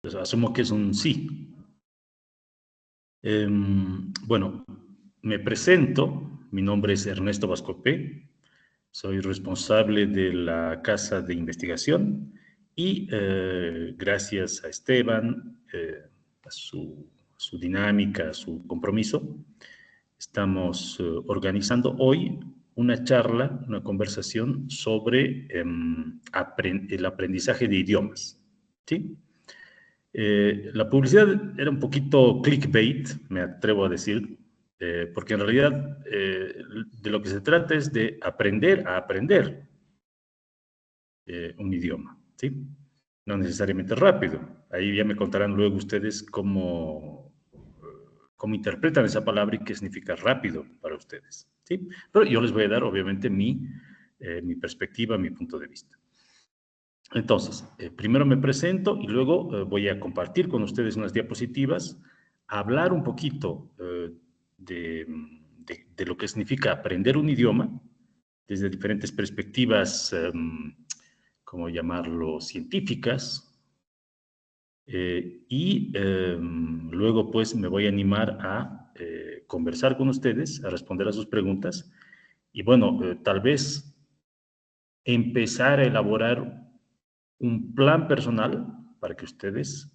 Entonces, asumo que es un sí. Bueno, me presento. Mi nombre es Ernesto Vascopé. Soy responsable de la Casa de Investigación y gracias a Esteban, a su dinámica, a su compromiso, estamos organizando hoy una charla, una conversación sobre el aprendizaje de idiomas. ¿Sí? La publicidad era un poquito clickbait, me atrevo a decir, porque en realidad de lo que se trata es de aprender a aprender un idioma, ¿sí? No necesariamente rápido. Ahí ya me contarán luego ustedes cómo interpretan esa palabra y qué significa rápido para ustedes, ¿sí? Pero yo les voy a dar, obviamente, mi perspectiva, mi punto de vista. Entonces, primero me presento y luego voy a compartir con ustedes unas diapositivas, a hablar un poquito de lo que significa aprender un idioma desde diferentes perspectivas, ¿cómo llamarlo?, científicas. Luego, pues, me voy a animar a conversar con ustedes, a responder a sus preguntas y, bueno, tal vez empezar a elaborar un plan personal para que ustedes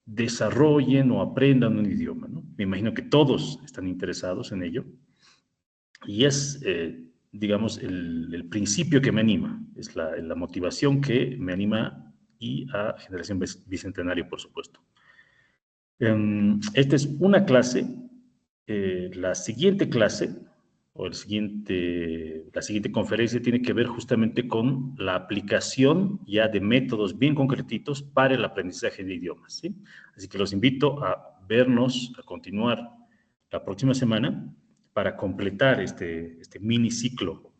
desarrollen o aprendan un idioma, ¿no? Me imagino que todos están interesados en ello y es, digamos, el principio que me anima, es la motivación que me anima y a Generación Bicentenario, por supuesto. Esta es una clase. La siguiente clase o la siguiente conferencia tiene que ver justamente con la aplicación ya de métodos bien concretitos para el aprendizaje de idiomas, ¿sí? Así que los invito a vernos, a continuar la próxima semana para completar este mini ciclo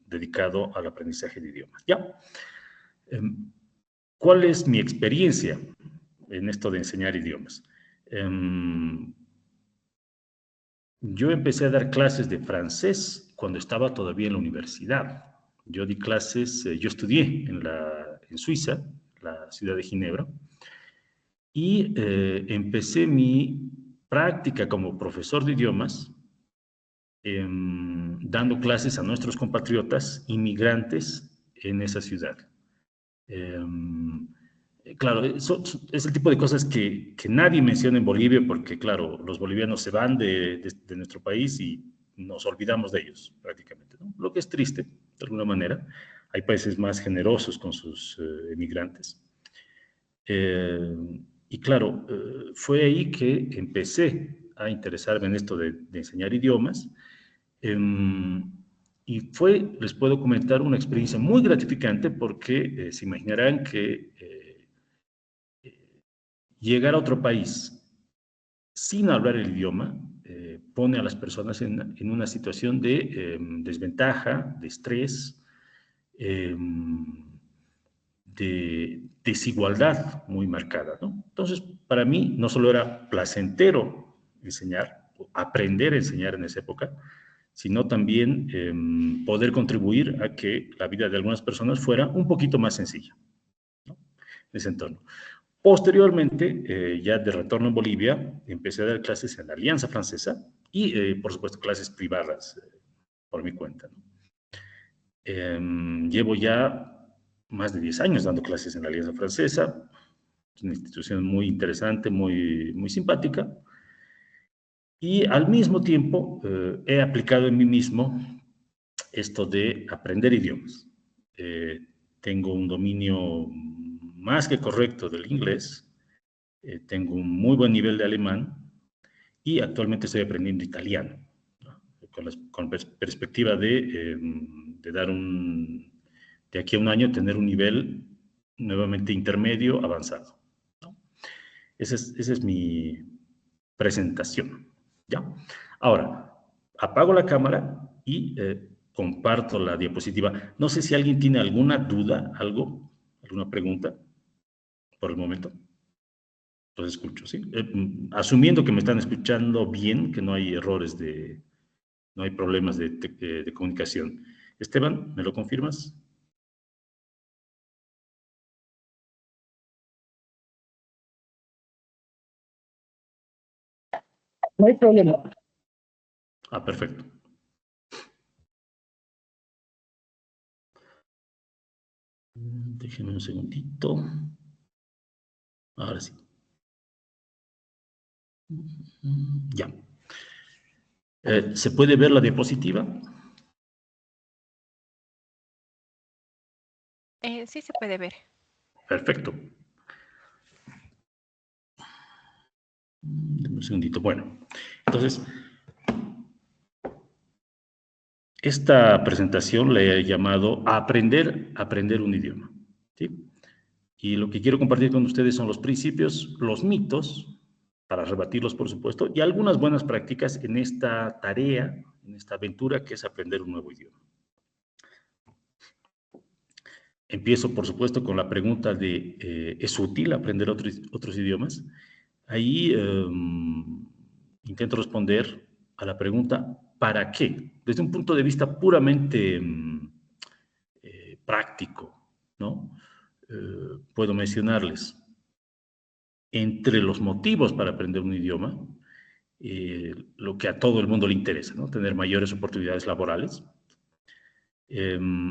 dedicado al aprendizaje de idiomas. ¿Ya? ¿Cuál es mi experiencia en esto de enseñar idiomas? Yo empecé a dar clases de francés cuando estaba todavía en la universidad. Yo di clases, yo estudié en Suiza, la ciudad de Ginebra, y empecé mi práctica como profesor de idiomas, dando clases a nuestros compatriotas inmigrantes en esa ciudad. Claro, es el tipo de cosas que nadie menciona en Bolivia porque, claro, los bolivianos se van de nuestro país y nos olvidamos de ellos prácticamente, ¿no? Lo que es triste, de alguna manera. Hay países más generosos con sus emigrantes. Y claro, fue ahí que empecé a interesarme en esto de enseñar idiomas. Y les puedo comentar, una experiencia muy gratificante porque se imaginarán que llegar a otro país sin hablar el idioma pone a las personas en una situación de desventaja, de estrés, eh, de desigualdad muy marcada, ¿no? Entonces, para mí no solo era placentero enseñar, aprender a enseñar en esa época, sino también poder contribuir a que la vida de algunas personas fuera un poquito más sencilla, ¿no?, en ese entorno. Posteriormente, ya de retorno en Bolivia, empecé a dar clases en la Alianza Francesa y, por supuesto, clases privadas por mi cuenta, ¿no? Llevo ya más de 10 años dando clases en la Alianza Francesa, es una institución muy interesante, muy, muy simpática, y al mismo tiempo he aplicado en mí mismo esto de aprender idiomas. Tengo un dominio más que correcto del inglés, tengo un muy buen nivel de alemán y actualmente estoy aprendiendo italiano, ¿no?, con perspectiva de dar de aquí a un año tener un nivel nuevamente intermedio avanzado, ¿no? Esa es mi presentación, ¿ya? Ahora, apago la cámara y comparto la diapositiva. No sé si alguien tiene alguna duda, alguna pregunta por el momento. Los escucho, ¿sí? Asumiendo que me están escuchando bien, que no hay errores no hay problemas de comunicación. Esteban, ¿me lo confirmas? No hay problema. Ah, perfecto. Déjenme un segundito. Ahora sí. Ya. ¿Se puede ver la diapositiva? Sí se puede ver. Perfecto. Deme un segundito. Bueno, entonces, esta presentación le he llamado aprender un idioma. ¿Sí? Y lo que quiero compartir con ustedes son los principios, los mitos, para rebatirlos, por supuesto, y algunas buenas prácticas en esta tarea, en esta aventura que es aprender un nuevo idioma. Empiezo, por supuesto, con la pregunta de, ¿es útil aprender otros idiomas? Ahí intento responder a la pregunta, ¿para qué? Desde un punto de vista puramente práctico, ¿no? Puedo mencionarles, entre los motivos para aprender un idioma, lo que a todo el mundo le interesa, ¿no? Tener mayores oportunidades laborales.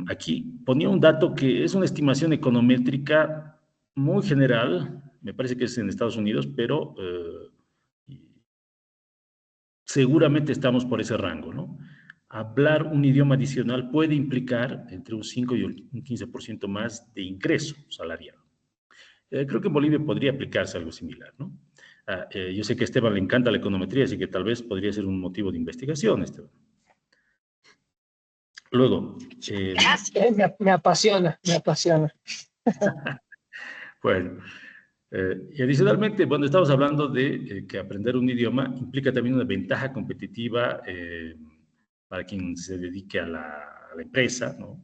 Aquí ponía un dato que es una estimación econométrica muy general, me parece que es en Estados Unidos, pero seguramente estamos por ese rango, ¿no? Hablar un idioma adicional puede implicar entre un 5 y un 15% más de ingreso salarial. Creo que en Bolivia podría aplicarse algo similar, ¿no? Yo sé que a Esteban le encanta la econometría, así que tal vez podría ser un motivo de investigación, Esteban. Luego... Me apasiona, me apasiona. Bueno, y adicionalmente, bueno, estamos hablando de que aprender un idioma implica también una ventaja competitiva para quien se dedique a la empresa, ¿no?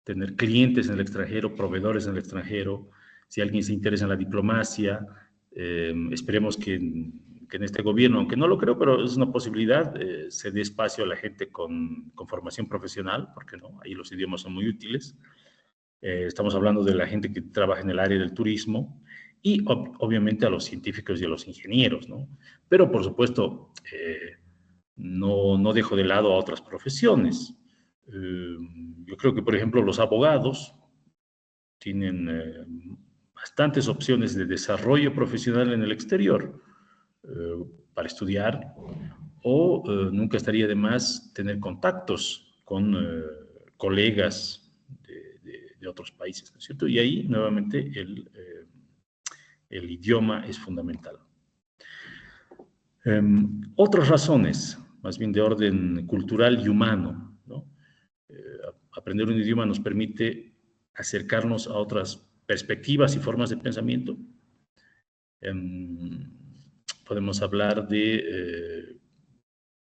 Tener clientes en el extranjero, proveedores en el extranjero, si alguien se interesa en la diplomacia, esperemos que en este gobierno, aunque no lo creo, pero es una posibilidad, se dé espacio a la gente con formación profesional, porque no, ahí los idiomas son muy útiles. Estamos hablando de la gente que trabaja en el área del turismo y obviamente a los científicos y a los ingenieros, ¿no? Pero por supuesto, no dejo de lado a otras profesiones. Yo creo que, por ejemplo, los abogados tienen bastantes opciones de desarrollo profesional en el exterior para estudiar o nunca estaría de más tener contactos con colegas de otros países, ¿no es cierto? Y ahí, nuevamente, el idioma es fundamental. Otras razones, más bien de orden cultural y humano, ¿no? Aprender un idioma nos permite acercarnos a otras perspectivas y formas de pensamiento. Podemos hablar de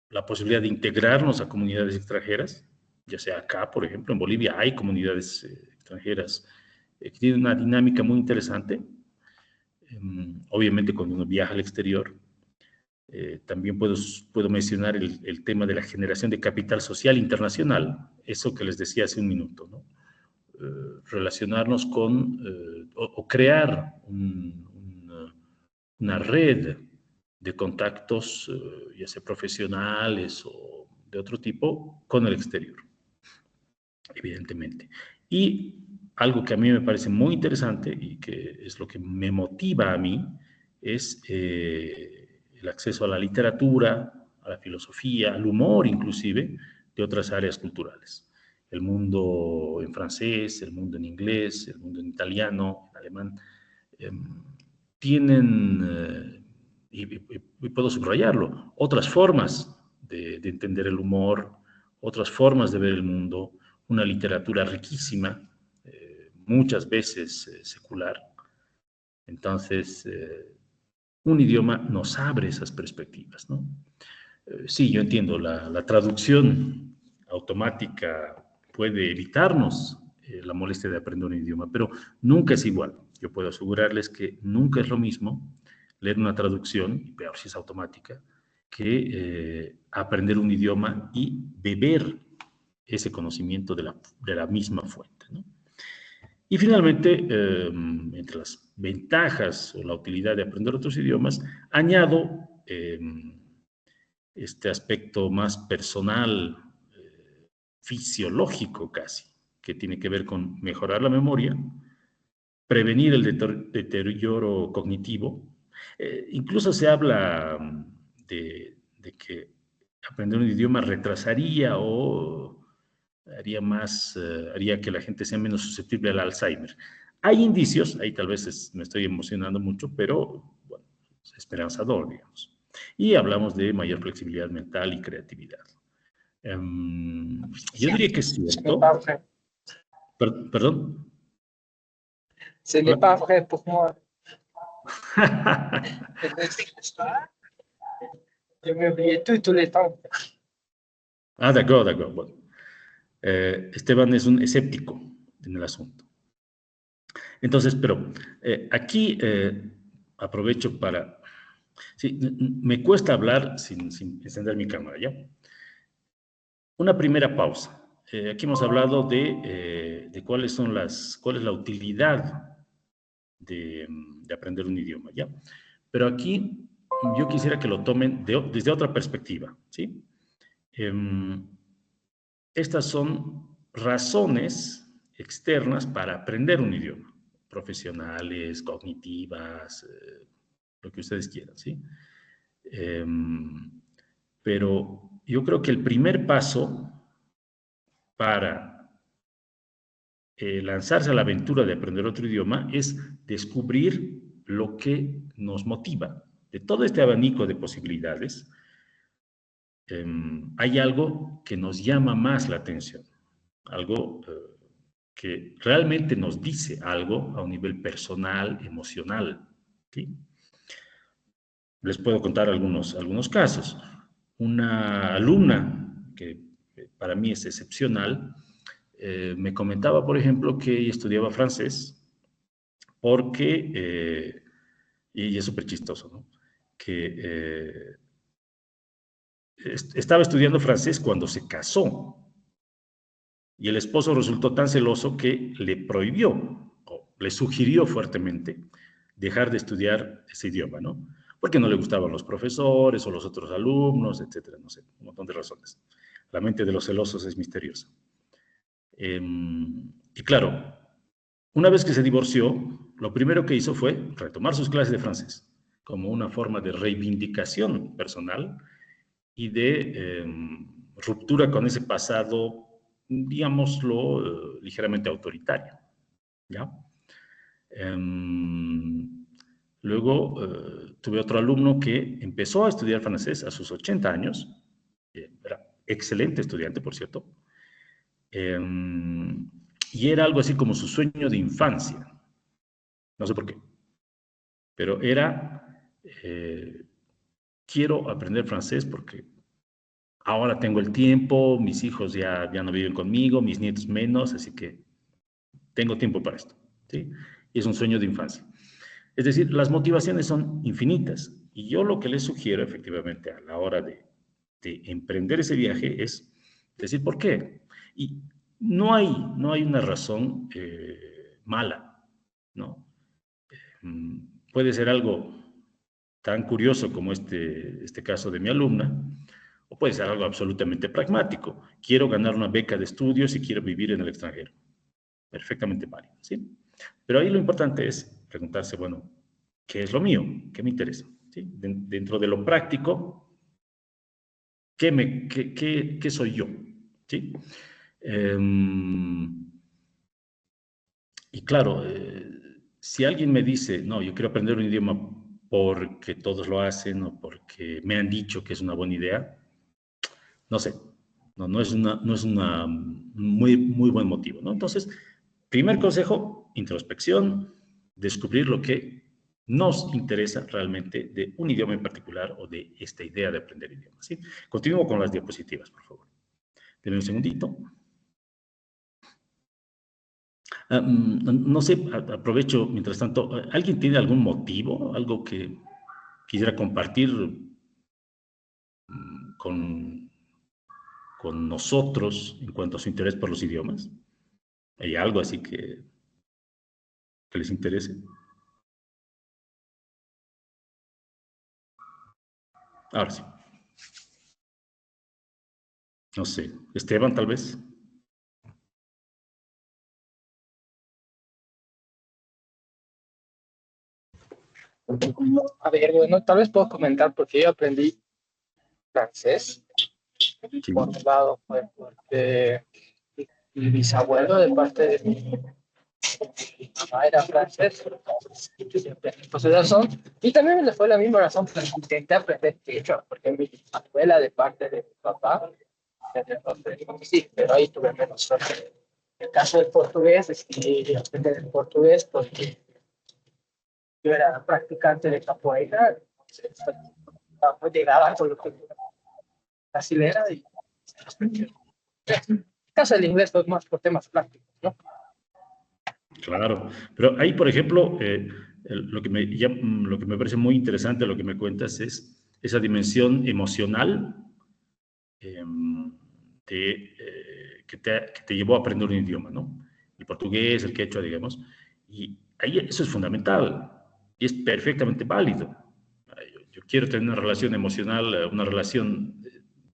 la posibilidad de integrarnos a comunidades extranjeras, ya sea acá, por ejemplo, en Bolivia hay comunidades extranjeras que tienen una dinámica muy interesante. Obviamente cuando uno viaja al exterior, también puedo mencionar el tema de la generación de capital social internacional, eso que les decía hace un minuto, ¿no? Relacionarnos con o crear una red de contactos, ya sea profesionales o de otro tipo, con el exterior, evidentemente. Y algo que a mí me parece muy interesante y que es lo que me motiva a mí, es el acceso a la literatura, a la filosofía, al humor inclusive, de otras áreas culturales. El mundo en francés, el mundo en inglés, el mundo en italiano, en alemán, tienen, y puedo subrayarlo, otras formas de entender el humor, otras formas de ver el mundo, una literatura riquísima, muchas veces secular. Entonces, un idioma nos abre esas perspectivas, ¿no? Sí, yo entiendo, la traducción automática puede evitarnos la molestia de aprender un idioma, pero nunca es igual. Yo puedo asegurarles que nunca es lo mismo leer una traducción, y peor si es automática, que aprender un idioma y beber ese conocimiento de la misma fuente, ¿no? Y finalmente, entre las ventajas o la utilidad de aprender otros idiomas, añado este aspecto más personal, fisiológico casi, que tiene que ver con mejorar la memoria, prevenir el deterioro cognitivo. Incluso se habla de que aprender un idioma retrasaría o haría que la gente sea menos susceptible al Alzheimer. Hay indicios, ahí tal vez me estoy emocionando mucho, pero bueno, es esperanzador, digamos. Y hablamos de mayor flexibilidad mental y creatividad. Yo diría que es Ce n'est cierto. pas vrai. Perdón. Ce n'est Hola. pas vrai pour moi. Je vais oublier tout le temps. Ah, de acuerdo, de acuerdo. Bueno, Esteban es un escéptico en el asunto. Entonces, pero aquí aprovecho para... Sí, me cuesta hablar sin encender mi cámara, ¿ya? Una primera pausa. Aquí hemos hablado de cuál es la utilidad de aprender un idioma, ¿ya? Pero aquí yo quisiera que lo tomen desde otra perspectiva, ¿sí? Estas son razones externas para aprender un idioma, profesionales, cognitivas, lo que ustedes quieran, ¿sí? Pero yo creo que el primer paso para lanzarse a la aventura de aprender otro idioma es descubrir lo que nos motiva. De todo este abanico de posibilidades, hay algo que nos llama más la atención, algo que realmente nos dice algo a un nivel personal, emocional. ¿Sí? Les puedo contar algunos casos. Una alumna que para mí es excepcional, me comentaba, por ejemplo, que ella estudiaba francés porque, y es súper chistoso, ¿no? Que estaba estudiando francés cuando se casó y el esposo resultó tan celoso que le prohibió o le sugirió fuertemente dejar de estudiar ese idioma, ¿no? Porque no le gustaban los profesores o los otros alumnos, etcétera, no sé, un montón de razones. La mente de los celosos es misteriosa. Y claro, una vez que se divorció, lo primero que hizo fue retomar sus clases de francés como una forma de reivindicación personal y de ruptura con ese pasado, digámoslo, ligeramente autoritario. ¿Ya? Luego tuve otro alumno que empezó a estudiar francés a sus 80 años, era excelente estudiante, por cierto, y era algo así como su sueño de infancia, no sé por qué, pero era, quiero aprender francés porque ahora tengo el tiempo, mis hijos ya no viven conmigo, mis nietos menos, así que tengo tiempo para esto, ¿sí? Y es un sueño de infancia. Es decir, las motivaciones son infinitas y yo lo que les sugiero efectivamente a la hora de emprender ese viaje es decir por qué. Y no hay una razón mala, ¿no? Puede ser algo tan curioso como este caso de mi alumna, o puede ser algo absolutamente pragmático. Quiero ganar una beca de estudios y quiero vivir en el extranjero. Perfectamente válido, ¿sí? Pero ahí lo importante es preguntarse, bueno, ¿qué es lo mío? ¿Qué me interesa? ¿Sí? Dentro de lo práctico, ¿qué soy yo? ¿Sí? Y claro, si alguien me dice, no, yo quiero aprender un idioma porque todos lo hacen o porque me han dicho que es una buena idea, no sé, no es una muy buen motivo, ¿no? Entonces, primer consejo, introspección, descubrir lo que nos interesa realmente de un idioma en particular o de esta idea de aprender idiomas, ¿sí? Continúo con las diapositivas, por favor. Denme un segundito. No sé, aprovecho mientras tanto, ¿alguien tiene algún motivo, algo que quisiera compartir con, con nosotros en cuanto a su interés por los idiomas? ¿Hay algo así que les interese? Ahora sí. No sé. Esteban, tal vez. A ver, bueno, tal vez puedo comentar porque yo aprendí francés. Sí. Por un lado fue porque mi bisabuelo de parte de mi mamá era francés, entonces siempre por esa razón. Y también me fue la misma razón por la que intenté aprender quechua, porque mi abuela de parte de mi papá, entonces, sí, pero ahí tuve menos suerte. En el caso del portugués, es que aprender el portugués porque yo era practicante de capoeira, entonces pues, llegaba con lo que brasilera y en caso del inglés, pues más por temas prácticos, ¿no? Claro, pero ahí, por ejemplo, lo que me parece muy interesante, lo que me cuentas, es esa dimensión emocional eh, que te llevó a aprender un idioma, ¿no? El portugués, el quechua, digamos, y ahí eso es fundamental y es perfectamente válido. Yo quiero tener una relación emocional,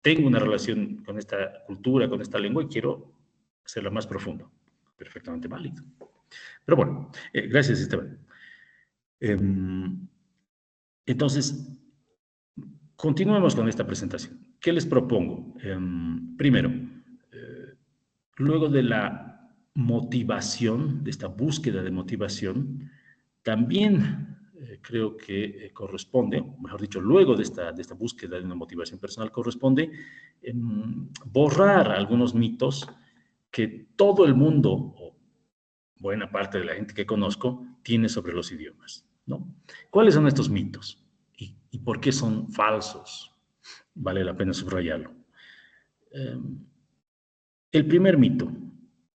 tengo una relación con esta cultura, con esta lengua y quiero hacerla más profunda. Perfectamente válido. Pero bueno, gracias, Esteban. Em, entonces, continuemos con esta presentación. ¿Qué les propongo? Primero, luego de la motivación, de esta búsqueda de motivación, también creo que corresponde, mejor dicho, luego de esta búsqueda de una motivación personal, corresponde borrar algunos mitos que todo el mundo, o buena parte de la gente que conozco, tiene sobre los idiomas, ¿no? ¿Cuáles son estos mitos? ¿Y por qué son falsos? Vale la pena subrayarlo. Eh, el primer mito,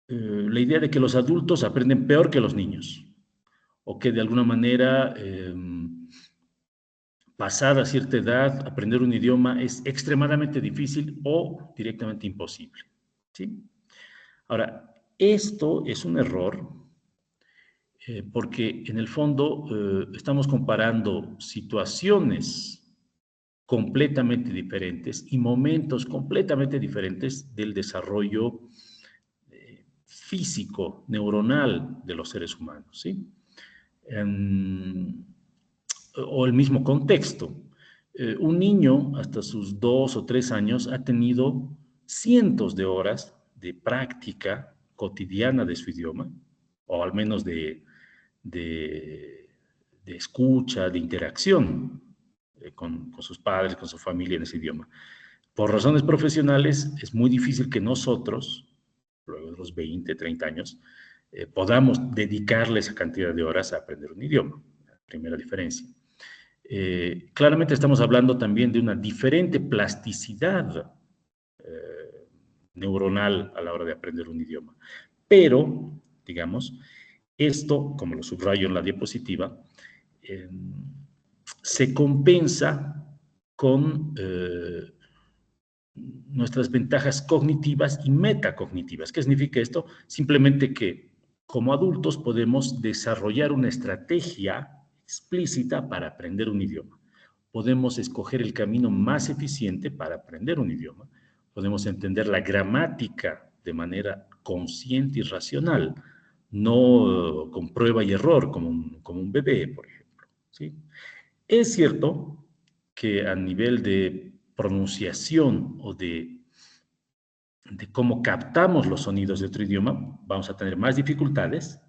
la idea de que los adultos aprenden peor que los niños, o que de alguna manera, pasada cierta edad, aprender un idioma es extremadamente difícil o directamente imposible, ¿sí? Ahora, esto es un error porque en el fondo estamos comparando situaciones completamente diferentes y momentos completamente diferentes del desarrollo físico, neuronal de los seres humanos, ¿sí? O el mismo contexto. Un niño hasta sus 2 o 3 años ha tenido cientos de horas de práctica cotidiana de su idioma, o al menos de, de escucha, de interacción con sus padres, con su familia en ese idioma. Por razones profesionales, es muy difícil que nosotros, luego de los 20, 30 años, podamos dedicarle esa cantidad de horas a aprender un idioma. La primera diferencia. Claramente estamos hablando también de una diferente plasticidad neuronal a la hora de aprender un idioma. Pero, digamos, esto, como lo subrayo en la diapositiva, eh, se compensa con nuestras ventajas cognitivas y metacognitivas. ¿Qué significa esto? Simplemente que como adultos podemos desarrollar una estrategia explícita para aprender un idioma. Podemos escoger el camino más eficiente para aprender un idioma. Podemos entender la gramática de manera consciente y racional, no con prueba y error, como un bebé, por ejemplo, ¿sí? Es cierto que a nivel de pronunciación o de cómo captamos los sonidos de otro idioma, vamos a tener más dificultades,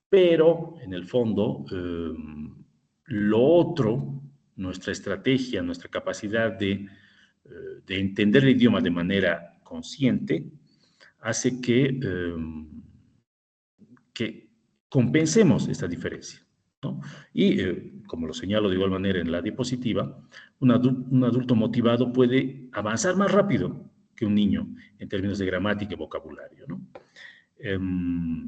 pero en el fondo, lo otro, nuestra estrategia, nuestra capacidad de entender el idioma de manera consciente, hace que compensemos esta diferencia, ¿no? Y como lo señalo de igual manera en la diapositiva, un adulto motivado puede avanzar más rápido que un niño en términos de gramática y vocabulario, ¿no?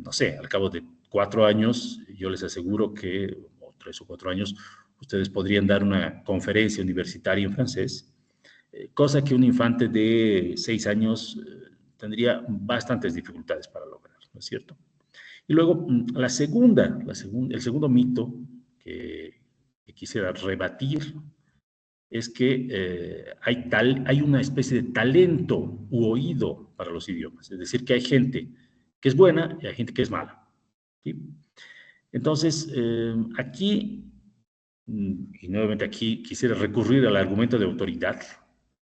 No sé, al cabo de 4 años, yo les aseguro que, o 3 o 4 años, ustedes podrían dar una conferencia universitaria en francés, cosa que un infante de 6 años tendría bastantes dificultades para lograr, ¿no es cierto? Y luego, el segundo mito que quisiera rebatir es que hay una especie de talento u oído para los idiomas. Es decir, que hay gente que es buena y hay gente que es mala, ¿sí? Entonces, aquí, y nuevamente aquí quisiera recurrir al argumento de autoridad,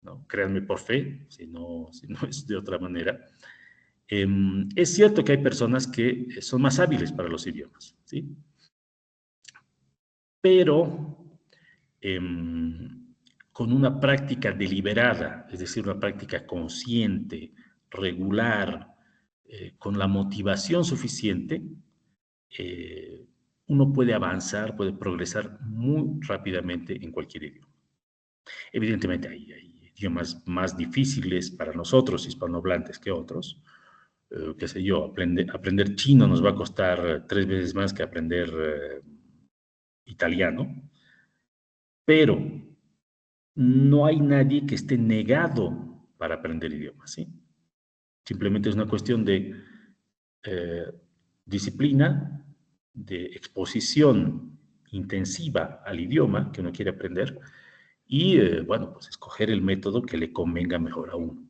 ¿no? Créanme por fe, si no es de otra manera. Es cierto que hay personas que son más hábiles para los idiomas, ¿sí? Pero con una práctica deliberada, es decir, una práctica consciente, regular, con la motivación suficiente, eh, uno puede avanzar, puede progresar muy rápidamente en cualquier idioma. Evidentemente hay idiomas más difíciles para nosotros, hispanohablantes, que otros. Qué sé yo, aprender chino nos va a costar 3 veces más que aprender italiano, pero no hay nadie que esté negado para aprender idiomas, ¿sí? Simplemente es una cuestión de eh, disciplina, de exposición intensiva al idioma que uno quiere aprender y, bueno, pues escoger el método que le convenga mejor a uno,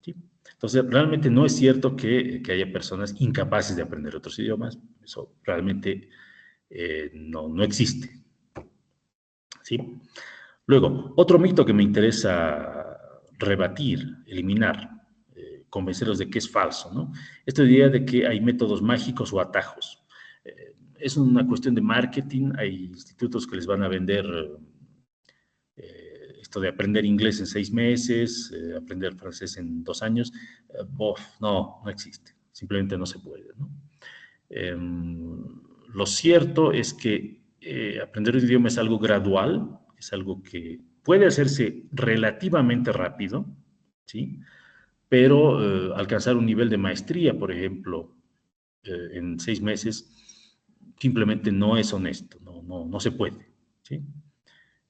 ¿sí? Entonces, realmente no es cierto que haya personas incapaces de aprender otros idiomas. Eso realmente no existe, ¿sí? Luego, otro mito que me interesa rebatir, eliminar, convencerlos de que es falso, ¿no? Esta idea de que hay métodos mágicos o atajos. Es una cuestión de marketing, hay institutos que les van a vender esto de aprender inglés en 6 meses, aprender francés en 2 años. No existe, simplemente no se puede, ¿no? Lo cierto es que aprender un idioma es algo gradual, es algo que puede hacerse relativamente rápido, ¿sí? Pero alcanzar un nivel de maestría, por ejemplo, en 6 meses, simplemente no es honesto, no se puede, ¿sí?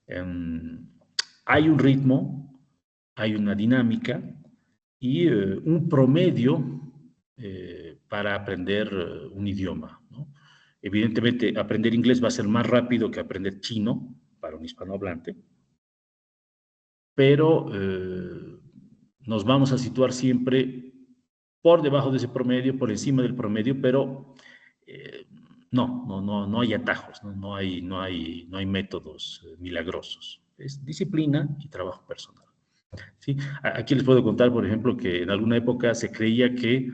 Um, hay un ritmo, hay una dinámica y un promedio para aprender un idioma, ¿no? Evidentemente, aprender inglés va a ser más rápido que aprender chino para un hispanohablante, pero nos vamos a situar siempre por debajo de ese promedio, por encima del promedio, pero eh, no hay atajos, no hay métodos milagrosos. Es disciplina y trabajo personal, ¿sí? Aquí les puedo contar, por ejemplo, que en alguna época se creía que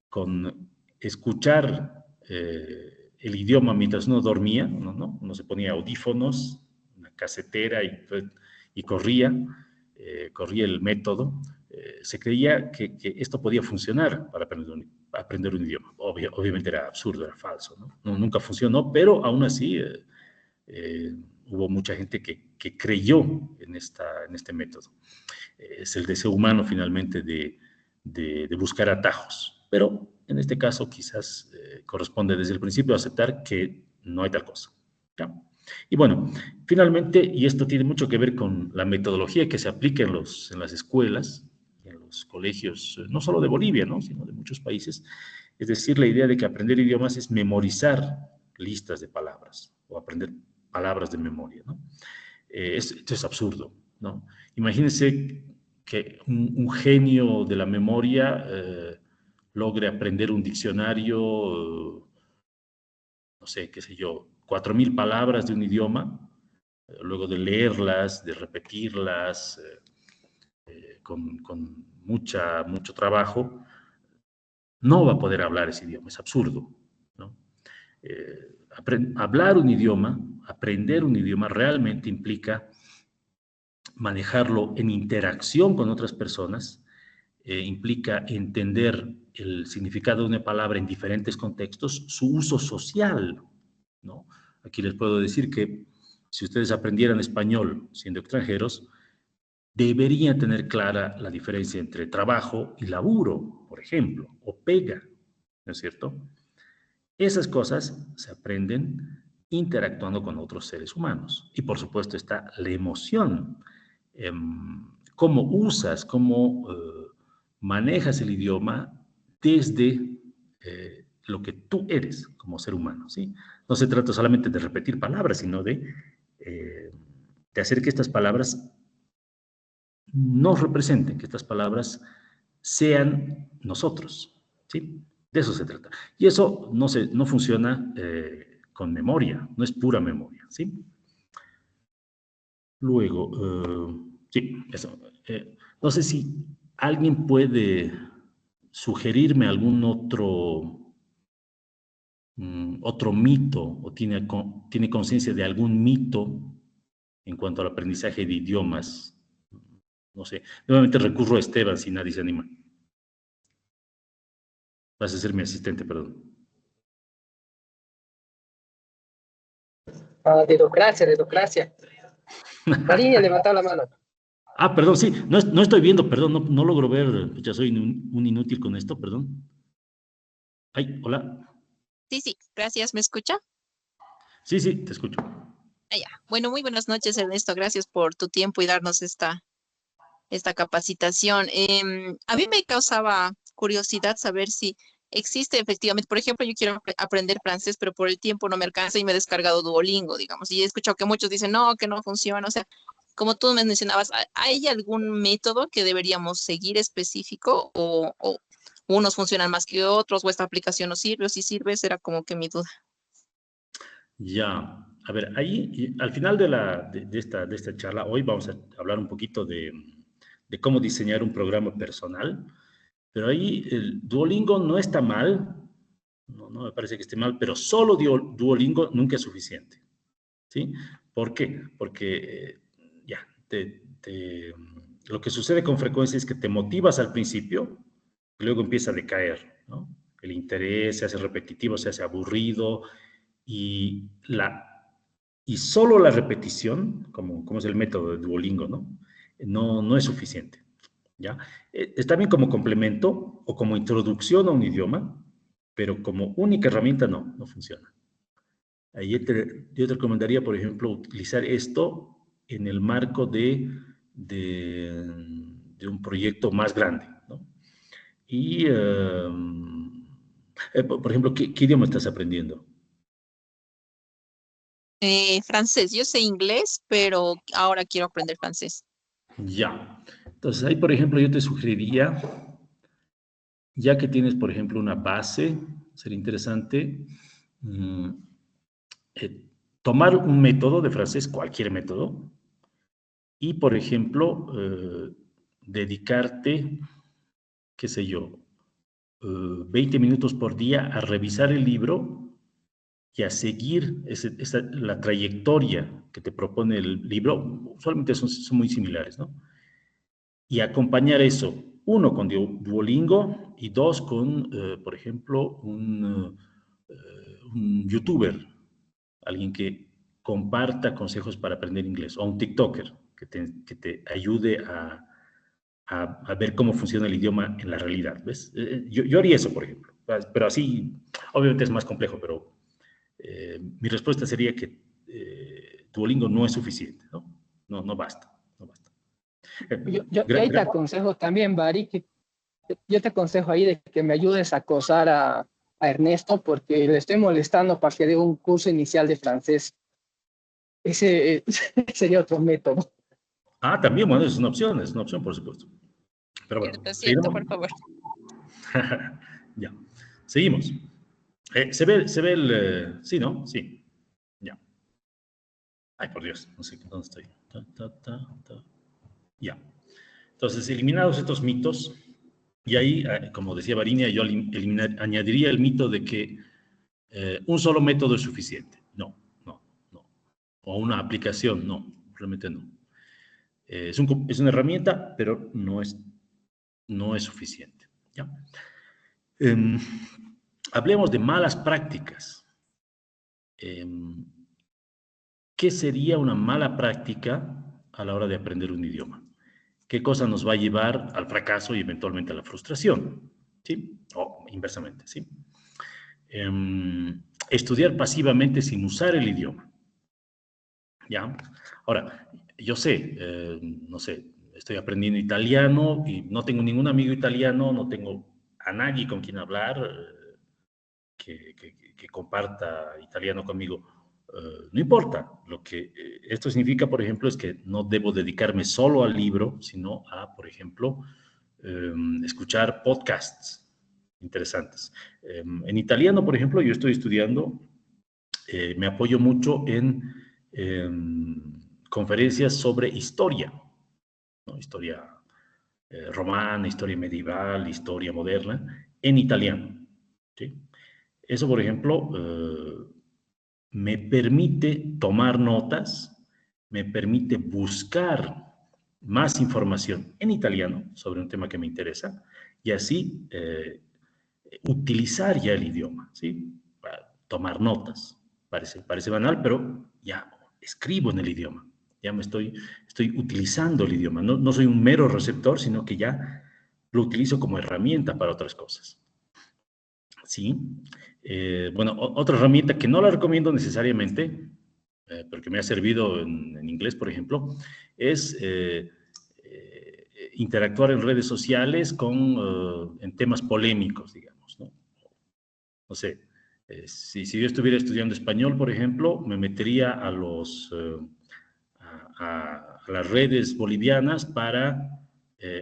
con escuchar el idioma mientras uno dormía, uno se ponía audífonos, una casetera y corría el método, se creía que esto podía funcionar para aprender un idioma. Obviamente era absurdo, era falso, ¿no? Nunca funcionó, pero aún así hubo mucha gente que creyó en este método. Es el deseo humano finalmente de buscar atajos, pero en este caso quizás corresponde desde el principio aceptar que no hay tal cosa, ¿ya? Y bueno, finalmente, y esto tiene mucho que ver con la metodología que se aplica en las escuelas, en los colegios, no solo de Bolivia, ¿no?, sino de muchos países, es decir, la idea de que aprender idiomas es memorizar listas de palabras o aprender palabras de memoria, ¿no? Esto es absurdo, ¿no? Imagínense que un genio de la memoria logre aprender un diccionario, no sé, qué sé yo, 4.000 palabras de un idioma, luego de leerlas, de repetirlas, con mucho trabajo, no va a poder hablar ese idioma, es absurdo, ¿no? Hablar un idioma, aprender un idioma realmente implica manejarlo en interacción con otras personas, implica entender el significado de una palabra en diferentes contextos, su uso social, ¿no? Aquí les puedo decir que si ustedes aprendieran español siendo extranjeros, deberían tener clara la diferencia entre trabajo y laburo, por ejemplo, o pega, ¿no es cierto? Esas cosas se aprenden interactuando con otros seres humanos. Y por supuesto está la emoción. Cómo usas, cómo manejas el idioma desde lo que tú eres como ser humano, ¿sí? No se trata solamente de repetir palabras, sino de hacer que estas palabras nos representen, que estas palabras sean nosotros, ¿sí? De eso se trata. Y eso no funciona con memoria, no es pura memoria, ¿sí? Luego, sí, eso. No sé si alguien puede sugerirme algún otro mito o tiene conciencia de algún mito en cuanto al aprendizaje de idiomas. No sé. Nuevamente recurro a Esteban si nadie se anima. Vas a ser mi asistente, perdón. Ah, dedocracia, dedocracia. Marín ha levantado la mano. Ah, perdón, sí, no estoy viendo, perdón, no logro ver, ya soy un inútil con esto, perdón. Ay, hola. Sí, sí, gracias. ¿Me escucha? Sí, sí, te escucho. Ah, ya. Bueno, muy buenas noches, Ernesto. Gracias por tu tiempo y darnos esta capacitación. A mí me causaba curiosidad saber si existe efectivamente, por ejemplo, yo quiero aprender francés, pero por el tiempo no me alcanza y me he descargado Duolingo, digamos, y he escuchado que muchos dicen, no, que no funciona. O sea, como tú me mencionabas, ¿hay algún método que deberíamos seguir específico o unos funcionan más que otros o esta aplicación no sirve o si sirve? Era como que mi duda. Ya, a ver, ahí, al final de esta charla, hoy vamos a hablar un poquito de cómo diseñar un programa personal, pero ahí el Duolingo no está mal, no me parece que esté mal, pero solo Duolingo nunca es suficiente, ¿sí? ¿Por qué? Porque ya, lo que sucede con frecuencia es que te motivas al principio y luego empieza a decaer, ¿no? El interés se hace repetitivo, se hace aburrido y, y solo la repetición, como es el método de Duolingo, ¿no? No es suficiente, ¿ya? Está bien como complemento o como introducción a un idioma, pero como única herramienta no funciona. Ahí yo te recomendaría, por ejemplo, utilizar esto en el marco de un proyecto más grande, ¿no? Y, por ejemplo, ¿qué idioma estás aprendiendo? Francés, yo sé inglés, pero ahora quiero aprender francés. Ya. Entonces, ahí, por ejemplo, yo te sugeriría, ya que tienes, por ejemplo, una base, sería interesante mm, tomar un método de francés, cualquier método, y, por ejemplo, dedicarte, qué sé yo, 20 minutos por día a revisar el libro y a seguir la trayectoria que te propone el libro. Usualmente son muy similares, ¿no? Y acompañar eso, uno, con Duolingo y dos, con, por ejemplo, un youtuber, alguien que comparta consejos para aprender inglés, o un TikToker que te ayude a ver cómo funciona el idioma en la realidad, ¿ves? Yo haría eso, por ejemplo, pero así, obviamente es más complejo, pero mi respuesta sería que Duolingo no es suficiente, ¿no? No basta, no basta. Yo ahí te aconsejo también, Bari, que yo te aconsejo ahí de que me ayudes a acosar a Ernesto porque le estoy molestando para que dé un curso inicial de francés. Ese sería otro método. Ah, también, bueno, es una opción, por supuesto. Pero bueno, Cierto, seguimos. por favor. Ya, seguimos. Se ve el... sí, ¿no? Sí, ya. Ay, por Dios, no sé dónde estoy. Ya. Entonces, eliminados estos mitos, y ahí, como decía Varinia, yo añadiría el mito de que un solo método es suficiente. No. O una aplicación, no, realmente no. Es una herramienta, pero no es suficiente. ¿Ya? Em, hablemos de malas prácticas. Em, ¿Qué sería una mala práctica a la hora de aprender un idioma? ¿Qué cosa nos va a llevar al fracaso y eventualmente a la frustración? ¿Sí? O inversamente, ¿sí? Estudiar pasivamente sin usar el idioma. ¿Ya? Ahora, yo sé, no sé, estoy aprendiendo italiano y no tengo ningún amigo italiano, no tengo a nadie con quien hablar que comparta italiano conmigo. no importa. Lo que esto significa, por ejemplo, es que no debo dedicarme solo al libro, sino a, por ejemplo, escuchar podcasts interesantes. En italiano, por ejemplo, yo estoy estudiando, me apoyo mucho en conferencias sobre historia, ¿no? Historia romana, historia medieval, historia moderna, en italiano, ¿sí? Eso, por ejemplo, me permite tomar notas, me permite buscar más información en italiano sobre un tema que me interesa y así utilizar ya el idioma, ¿sí? Para tomar notas. Parece banal, pero ya escribo en el idioma. Ya estoy utilizando el idioma. No soy un mero receptor, sino que ya lo utilizo como herramienta para otras cosas. ¿Sí? Bueno, otra herramienta que no la recomiendo necesariamente, pero que me ha servido en inglés, por ejemplo, es interactuar en redes sociales en temas polémicos, digamos, ¿no? No sé, si yo estuviera estudiando español, por ejemplo, me metería a las redes bolivianas para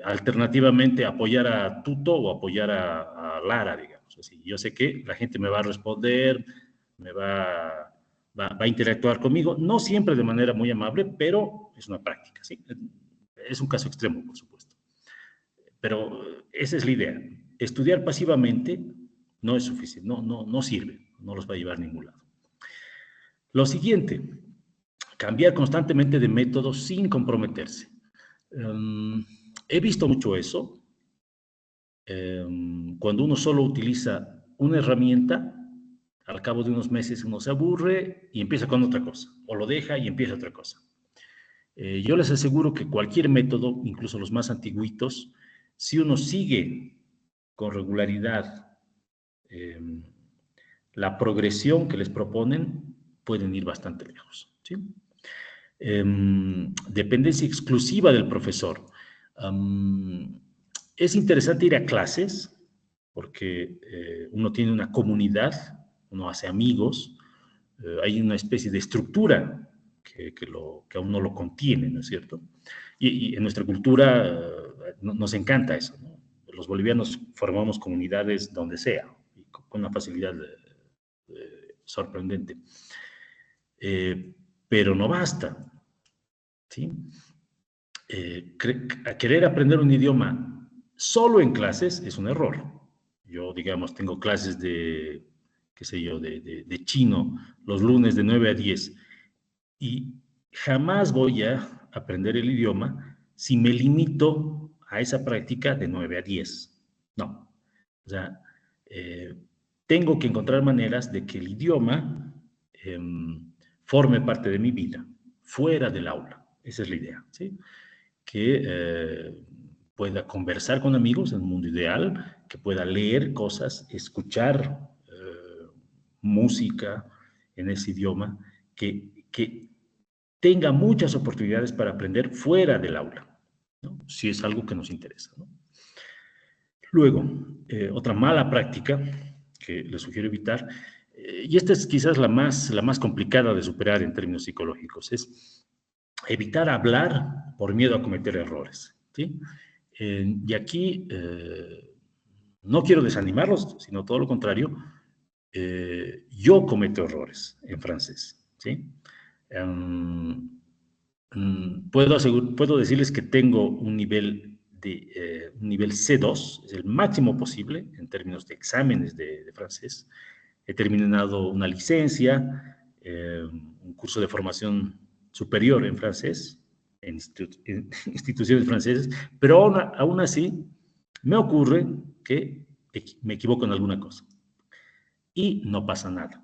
alternativamente apoyar a Tuto o apoyar a Lara, digamos. Así, yo sé que la gente me va a responder, va a interactuar conmigo, no siempre de manera muy amable, pero es una práctica, ¿sí? Es un caso extremo, por supuesto. Pero esa es la idea. Estudiar pasivamente no es suficiente, no sirve, no los va a llevar a ningún lado. Lo siguiente, cambiar constantemente de método sin comprometerse. He visto mucho eso. Cuando uno solo utiliza una herramienta, al cabo de unos meses uno se aburre y empieza con otra cosa, o lo deja y empieza otra cosa. Yo les aseguro que cualquier método, incluso los más antiguitos, si uno sigue con regularidad la progresión que les proponen, pueden ir bastante lejos, ¿sí? Dependencia exclusiva del profesor. Es interesante ir a clases porque uno tiene una comunidad, uno hace amigos, hay una especie de estructura que aún no lo contiene, ¿no es cierto? Y en nuestra cultura nos encanta eso, ¿no? Los bolivianos formamos comunidades donde sea, y con una facilidad sorprendente. Pero no basta, ¿sí? Querer aprender un idioma solo en clases es un error. Yo, digamos, tengo clases de, qué sé yo, de chino los lunes de 9 a 10 y jamás voy a aprender el idioma si me limito a esa práctica de 9 a 10. No. O sea, tengo que encontrar maneras de que el idioma forme parte de mi vida, fuera del aula. Esa es la idea, ¿sí? Que pueda conversar con amigos en un mundo ideal, que pueda leer cosas, escuchar música en ese idioma, que tenga muchas oportunidades para aprender fuera del aula, ¿no? Si es algo que nos interesa, ¿no? Luego, otra mala práctica que les sugiero evitar, y esta es quizás la más complicada de superar en términos psicológicos, es evitar hablar por miedo a cometer errores, ¿sí? Y aquí no quiero desanimarlos, sino todo lo contrario, yo cometo errores en francés, ¿sí? Puedo decirles que tengo un nivel C2, es el máximo posible en términos de exámenes de francés. He terminado una licencia, un curso de formación superior en francés, en instituciones francesas, pero aún así me ocurre que me equivoco en alguna cosa. Y no pasa nada,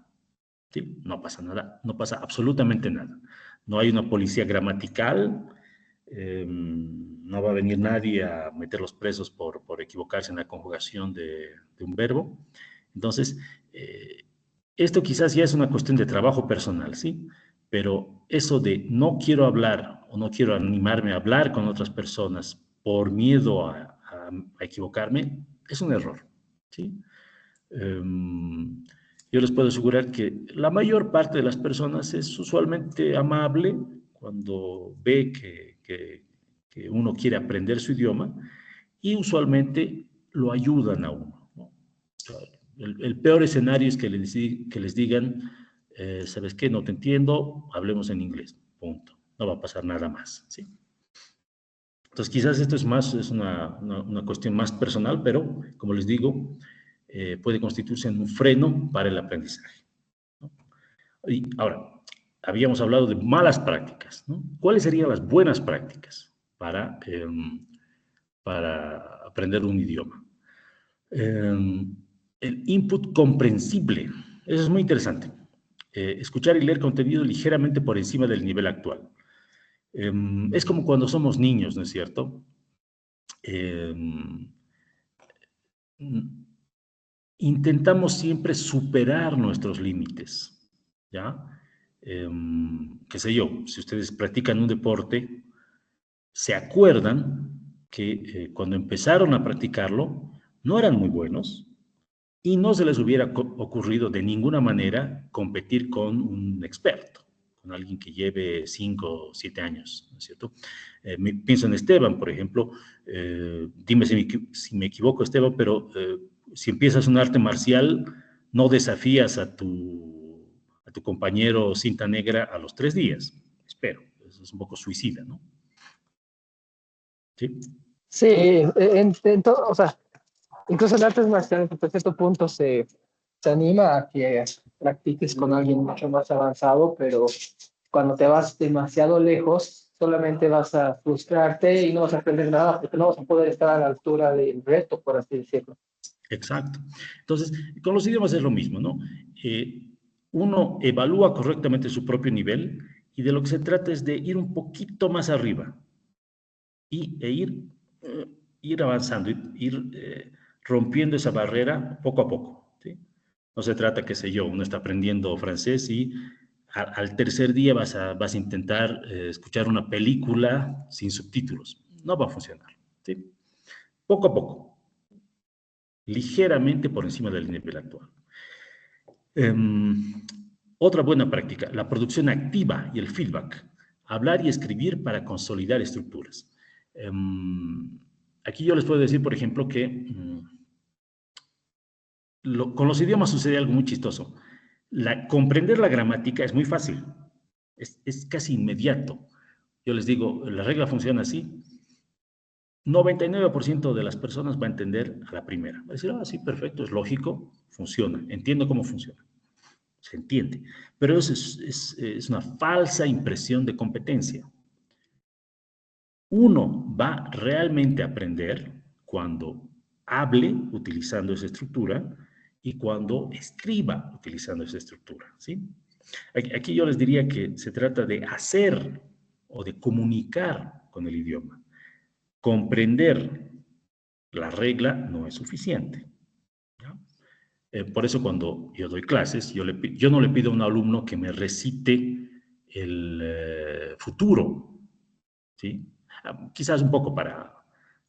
¿sí? No pasa nada, no pasa absolutamente nada. No hay una policía gramatical, no va a venir nadie a meterlos presos por equivocarse en la conjugación de un verbo. Entonces, esto quizás ya es una cuestión de trabajo personal, ¿sí? Pero eso de no quiero hablar o no quiero animarme a hablar con otras personas por miedo a equivocarme, es un error, ¿sí? yo les puedo asegurar que la mayor parte de las personas es usualmente amable cuando ve que uno quiere aprender su idioma y usualmente lo ayudan a uno, ¿no? O sea, el peor escenario es que que les digan, ¿sabes qué? No te entiendo, hablemos en inglés, punto. No va a pasar nada más, ¿sí? Entonces, quizás esto es una cuestión más personal, pero, como les digo, puede constituirse en un freno para el aprendizaje, ¿no? Y ahora, habíamos hablado de malas prácticas, ¿no? ¿Cuáles serían las buenas prácticas para aprender un idioma? El input comprensible, eso es muy interesante. Escuchar y leer contenido ligeramente por encima del nivel actual. Es como cuando somos niños, ¿no es cierto? Em, Intentamos siempre superar nuestros límites, ¿ya? Qué sé yo, si ustedes practican un deporte, se acuerdan que cuando empezaron a practicarlo no eran muy buenos y no se les hubiera ocurrido de ninguna manera competir con un experto, con alguien que lleve 5 o 7 años, ¿no es cierto? Pienso en Esteban, por ejemplo. Dime si me equivoco, Esteban, pero si empiezas un arte marcial, no desafías a tu compañero cinta negra a los 3 días. Espero, eso es un poco suicida, ¿no? ¿Sí? Sí, o sea, incluso en artes marciales, hasta cierto punto se anima a que practiques con alguien mucho más avanzado, pero cuando te vas demasiado lejos, solamente vas a frustrarte y no vas a aprender nada, porque no vas a poder estar a la altura del reto, por así decirlo. Exacto. Entonces, con los idiomas es lo mismo, ¿no? Uno evalúa correctamente su propio nivel y de lo que se trata es de ir un poquito más arriba ir avanzando, rompiendo esa barrera poco a poco, ¿sí? No se trata, qué sé yo, uno está aprendiendo francés y al tercer día vas a intentar escuchar una película sin subtítulos. No va a funcionar, ¿sí? Poco a poco, ligeramente por encima del nivel actual. Otra buena práctica, la producción activa y el feedback. Hablar y escribir para consolidar estructuras. Aquí yo les puedo decir, por ejemplo, que con los idiomas sucede algo muy chistoso. Comprender la gramática es muy fácil, es casi inmediato. Yo les digo, la regla funciona así. 99% de las personas va a entender a la primera. Va a decir, sí, perfecto, es lógico, funciona, entiendo cómo funciona. Se entiende. Pero eso es una falsa impresión de competencia. Uno va realmente a aprender cuando hable utilizando esa estructura y cuando escriba utilizando esa estructura, ¿sí? Aquí yo les diría que se trata de hacer o de comunicar con el idioma. Comprender la regla no es suficiente, ¿ya? Por eso cuando yo doy clases, yo no le pido a un alumno que me recite el futuro, ¿sí? Quizás un poco para,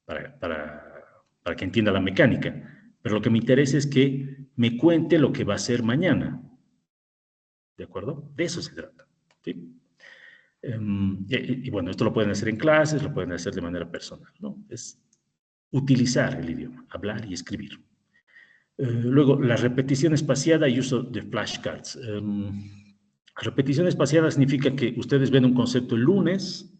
para que entienda la mecánica, pero lo que me interesa es que me cuente lo que va a ser mañana, ¿de acuerdo? De eso se trata, ¿sí? Y bueno, esto lo pueden hacer en clases, lo pueden hacer de manera personal, ¿no? Es utilizar el idioma, hablar y escribir. Luego, la repetición espaciada y uso de flashcards. Repetición espaciada significa que ustedes ven un concepto el lunes,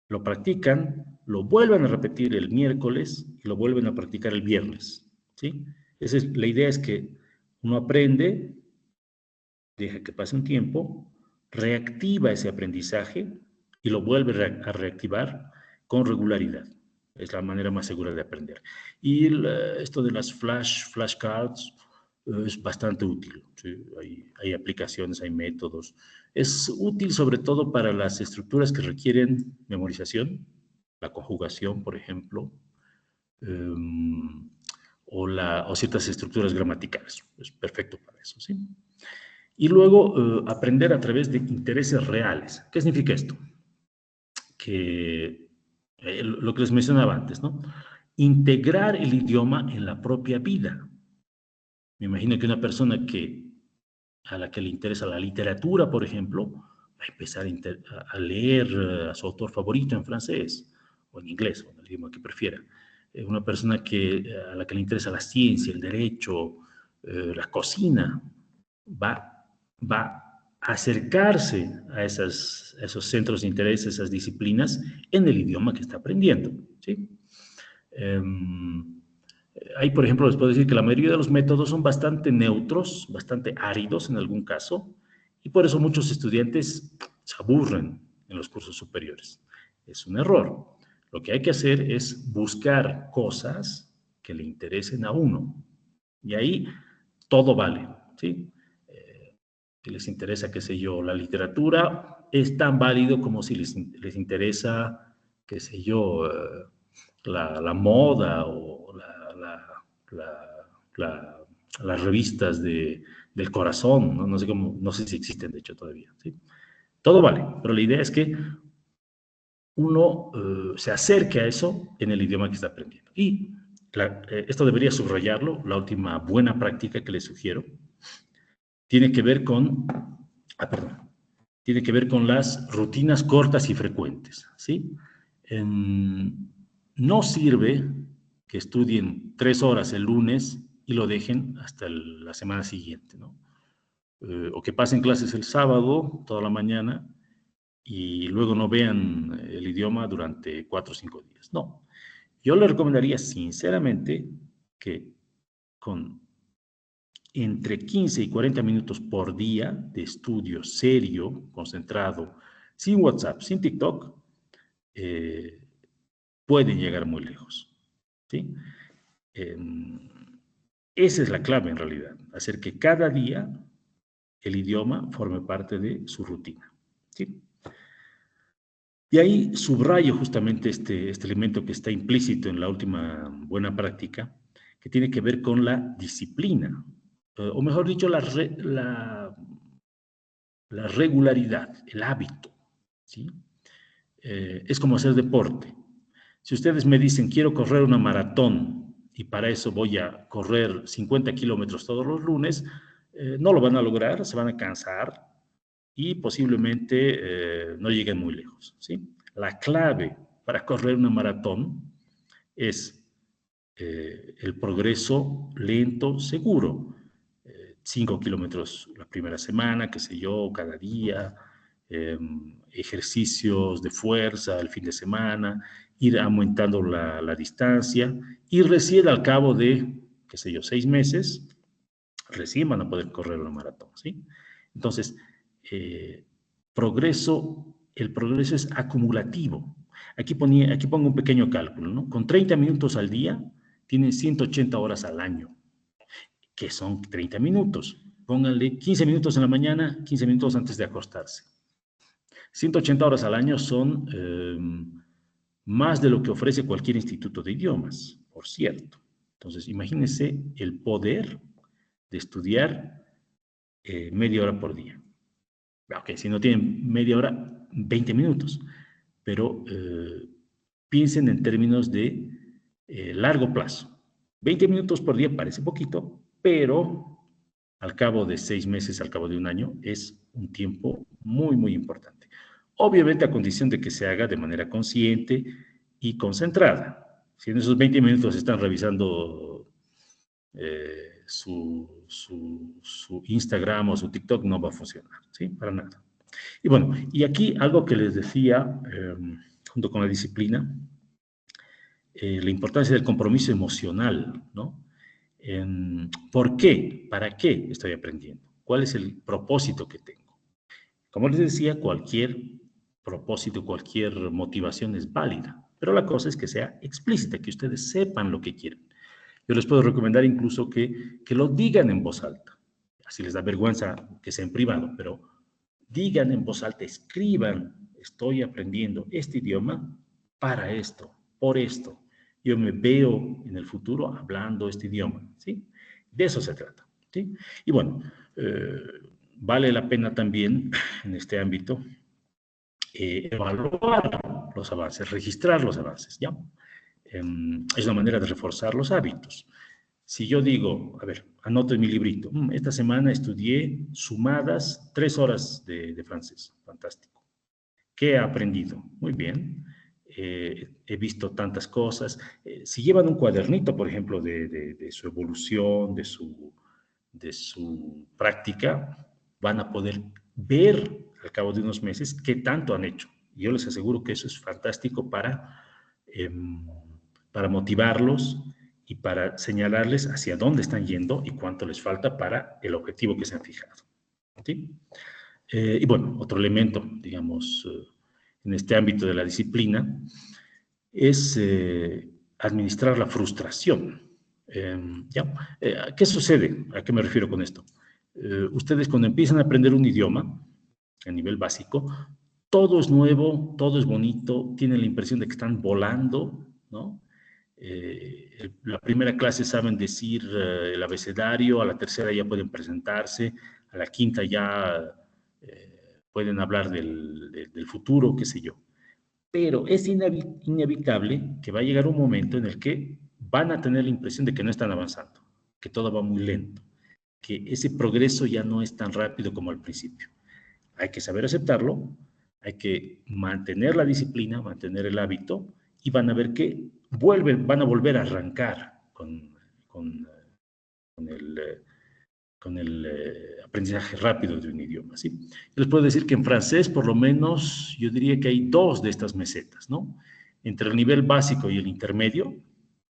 lo practican, lo vuelven a repetir el miércoles y lo vuelven a practicar el viernes, ¿sí? La idea es que uno aprende, deja que pase un tiempo, reactiva ese aprendizaje y lo vuelve a reactivar con regularidad. Es la manera más segura de aprender. Y esto de las flashcards es bastante útil, ¿sí? Hay aplicaciones, hay métodos. Es útil sobre todo para las estructuras que requieren memorización, la conjugación, por ejemplo, o ciertas estructuras gramaticales. Es perfecto para eso, ¿sí? Y luego aprender a través de intereses reales. ¿Qué significa esto? Que lo que les mencionaba antes, ¿no? Integrar el idioma en la propia vida. Me imagino que una persona a la que le interesa la literatura, por ejemplo, va a empezar a leer a su autor favorito en francés o en inglés, o en el idioma que prefiera. Una persona a la que le interesa la ciencia, el derecho, la cocina, va a acercarse a esos centros de interés, esas disciplinas, en el idioma que está aprendiendo, ¿sí? Ahí, por ejemplo, les puedo decir que la mayoría de los métodos son bastante neutros, bastante áridos en algún caso, y por eso muchos estudiantes se aburren en los cursos superiores. Es un error. Lo que hay que hacer es buscar cosas que le interesen a uno. Y ahí todo vale, ¿sí? Si les interesa, qué sé yo, la literatura, es tan válido como si les interesa, qué sé yo, la moda o las revistas del corazón, ¿no? No sé si existen, de hecho, todavía, ¿sí? Todo vale, pero la idea es que uno se acerque a eso en el idioma que está aprendiendo. Y esto debería subrayarlo, la última buena práctica que les sugiero, tiene que ver tiene que ver con las rutinas cortas y frecuentes, ¿sí? No sirve que estudien 3 horas el lunes y lo dejen hasta la semana siguiente, ¿no? O que pasen clases el sábado, toda la mañana, y luego no vean el idioma durante 4 o 5 días. No. Yo le recomendaría sinceramente que con entre 15 y 40 minutos por día de estudio serio, concentrado, sin WhatsApp, sin TikTok, pueden llegar muy lejos, ¿sí? Esa es la clave en realidad, hacer que cada día el idioma forme parte de su rutina, ¿sí? Y ahí subrayo justamente este elemento que está implícito en la última buena práctica, que tiene que ver con la disciplina, o mejor dicho, la regularidad, el hábito, ¿sí? Es como hacer deporte. Si ustedes me dicen, quiero correr una maratón y para eso voy a correr 50 kilómetros todos los lunes, no lo van a lograr, se van a cansar y posiblemente no lleguen muy lejos, ¿sí? La clave para correr una maratón es el progreso lento, seguro. 5 kilómetros la primera semana, qué sé yo, cada día, ejercicios de fuerza el fin de semana, ir aumentando la distancia y recién al cabo de, qué sé yo, 6 meses, recién van a poder correr una maratón, ¿sí? Entonces, el progreso es acumulativo. Aquí pongo un pequeño cálculo, ¿no? Con 30 minutos al día, tienen 180 horas al año, que son 30 minutos. Pónganle 15 minutos en la mañana, 15 minutos antes de acostarse. 180 horas al año son más de lo que ofrece cualquier instituto de idiomas, por cierto. Entonces, imagínense el poder de estudiar media hora por día. Ok, si no tienen media hora, 20 minutos. Pero piensen en términos de largo plazo. 20 minutos por día parece poquito, pero al cabo de 6 meses, al cabo de un año, es un tiempo muy, muy importante. Obviamente a condición de que se haga de manera consciente y concentrada. Si en esos 20 minutos están revisando su Instagram o su TikTok, no va a funcionar, ¿sí? Para nada. Y bueno, y aquí algo que les decía, junto con la disciplina, la importancia del compromiso emocional, ¿no? ¿Por qué? ¿Para qué estoy aprendiendo? ¿Cuál es el propósito que tengo? Como les decía, cualquier propósito, cualquier motivación es válida, pero la cosa es que sea explícita, que ustedes sepan lo que quieren. Yo les puedo recomendar incluso que lo digan en voz alta. Así les da vergüenza que sea en privado, pero digan en voz alta, escriban, estoy aprendiendo este idioma para esto, por esto. Yo me veo en el futuro hablando este idioma, ¿sí? De eso se trata, ¿sí? Y bueno, vale la pena también en este ámbito evaluar los avances, registrar los avances, ¿ya? Es una manera de reforzar los hábitos. Si yo digo, a ver, anoto en mi librito, esta semana estudié sumadas 3 horas de francés, fantástico. ¿Qué he aprendido? Muy bien. He visto tantas cosas. Si llevan un cuadernito, por ejemplo, de su evolución, de su práctica, van a poder ver al cabo de unos meses qué tanto han hecho. Yo les aseguro que eso es fantástico para motivarlos y para señalarles hacia dónde están yendo y cuánto les falta para el objetivo que se han fijado. ¿Sí? Y bueno, otro elemento, digamos, en este ámbito de la disciplina, es administrar la frustración. ¿Qué sucede? ¿A qué me refiero con esto? Ustedes cuando empiezan a aprender un idioma, a nivel básico, todo es nuevo, todo es bonito, tienen la impresión de que están volando, ¿no? La primera clase saben decir el abecedario, a la tercera ya pueden presentarse, a la quinta ya pueden hablar del futuro, qué sé yo. Pero es inevitable que va a llegar un momento en el que van a tener la impresión de que no están avanzando, que todo va muy lento, que ese progreso ya no es tan rápido como al principio. Hay que saber aceptarlo, hay que mantener la disciplina, mantener el hábito, y van a ver que van a volver a arrancar con el aprendizaje rápido de un idioma, ¿sí? Yo les puedo decir que en francés, por lo menos, yo diría que hay 2 de estas mesetas, ¿no? Entre el nivel básico y el intermedio,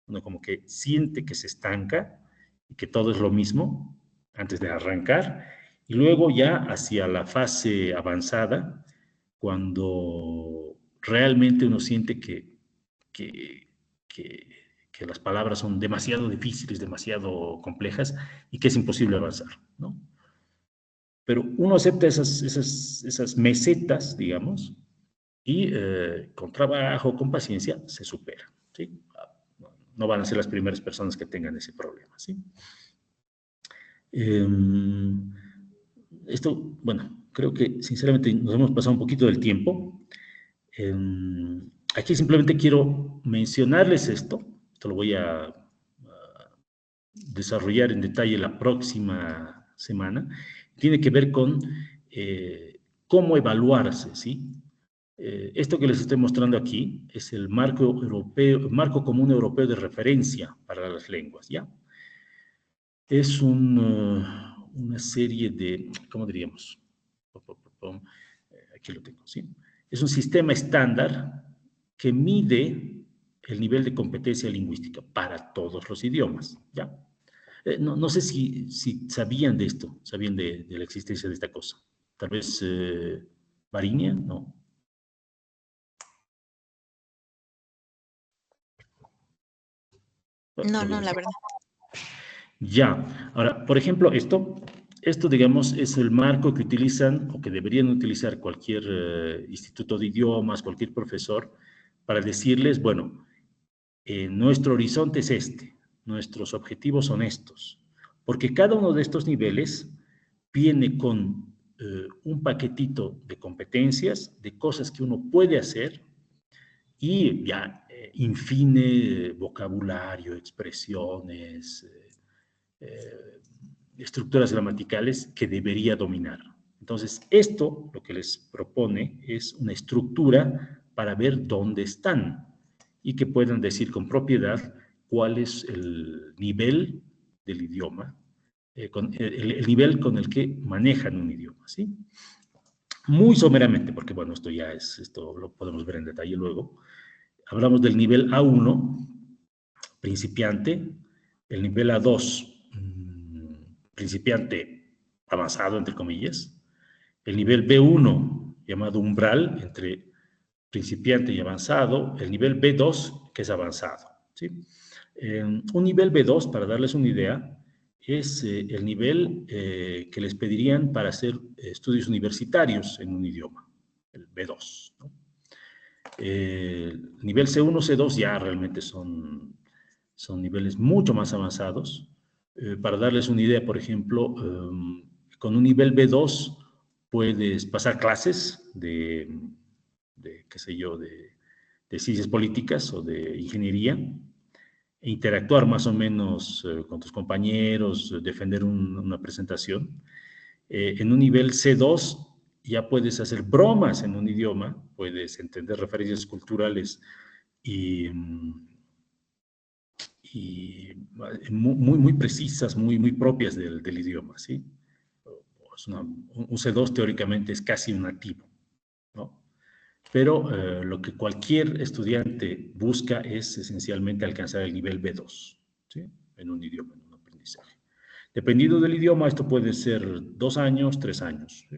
uno como que siente que se estanca y que todo es lo mismo antes de arrancar, y luego ya hacia la fase avanzada, cuando realmente uno siente que, que que las palabras son demasiado difíciles, demasiado complejas y que es imposible avanzar, ¿no? Pero uno acepta esas mesetas, digamos, y con trabajo, con paciencia, se supera, ¿sí? No van a ser las primeras personas que tengan ese problema, ¿sí? Esto, bueno, creo que sinceramente nos hemos pasado un poquito del tiempo. Aquí simplemente quiero mencionarles esto lo voy a desarrollar en detalle la próxima semana, tiene que ver con cómo evaluarse, ¿sí? Esto que les estoy mostrando aquí es el marco común europeo de referencia para las lenguas, ¿ya? Es una serie de, ¿cómo diríamos? Aquí lo tengo, ¿sí? Es un sistema estándar que mide el nivel de competencia lingüística para todos los idiomas, ¿ya? No sé si sabían de esto, sabían de la existencia de esta cosa. Tal vez Mariña, no. No, la verdad. Ya, ahora, por ejemplo, esto digamos es el marco que utilizan o que deberían utilizar cualquier instituto de idiomas, cualquier profesor, para decirles, bueno, nuestro horizonte es este, nuestros objetivos son estos, porque cada uno de estos niveles viene con un paquetito de competencias, de cosas que uno puede hacer y ya infine vocabulario, expresiones, estructuras gramaticales que debería dominar. Entonces, esto lo que les propone es una estructura para ver dónde están y que puedan decir con propiedad cuál es el nivel del idioma, el nivel con el que manejan un idioma, ¿sí? Muy someramente, porque bueno, esto lo podemos ver en detalle luego. Hablamos del nivel A1, principiante, el nivel A2, principiante avanzado, entre comillas, el nivel B1, llamado umbral, entre principiante y avanzado, el nivel B2, que es avanzado, ¿sí? Un nivel B2, para darles una idea, es el nivel que les pedirían para hacer estudios universitarios en un idioma, el B2, ¿no? Nivel C1, C2 ya realmente son niveles mucho más avanzados. Para darles una idea, por ejemplo, con un nivel B2 puedes pasar clases qué sé yo, de ciencias políticas o de ingeniería. interactuar más o menos con tus compañeros, defender una presentación. En un nivel C2 ya puedes hacer bromas en un idioma, puedes entender referencias culturales y, muy precisas, muy propias del idioma, ¿sí? Un C2 teóricamente es casi un nativo, ¿no? Pero lo que cualquier estudiante busca es esencialmente alcanzar el nivel B2, ¿sí? En un idioma, en un aprendizaje. Dependiendo del idioma, esto puede ser 2 años, 3 años, ¿sí?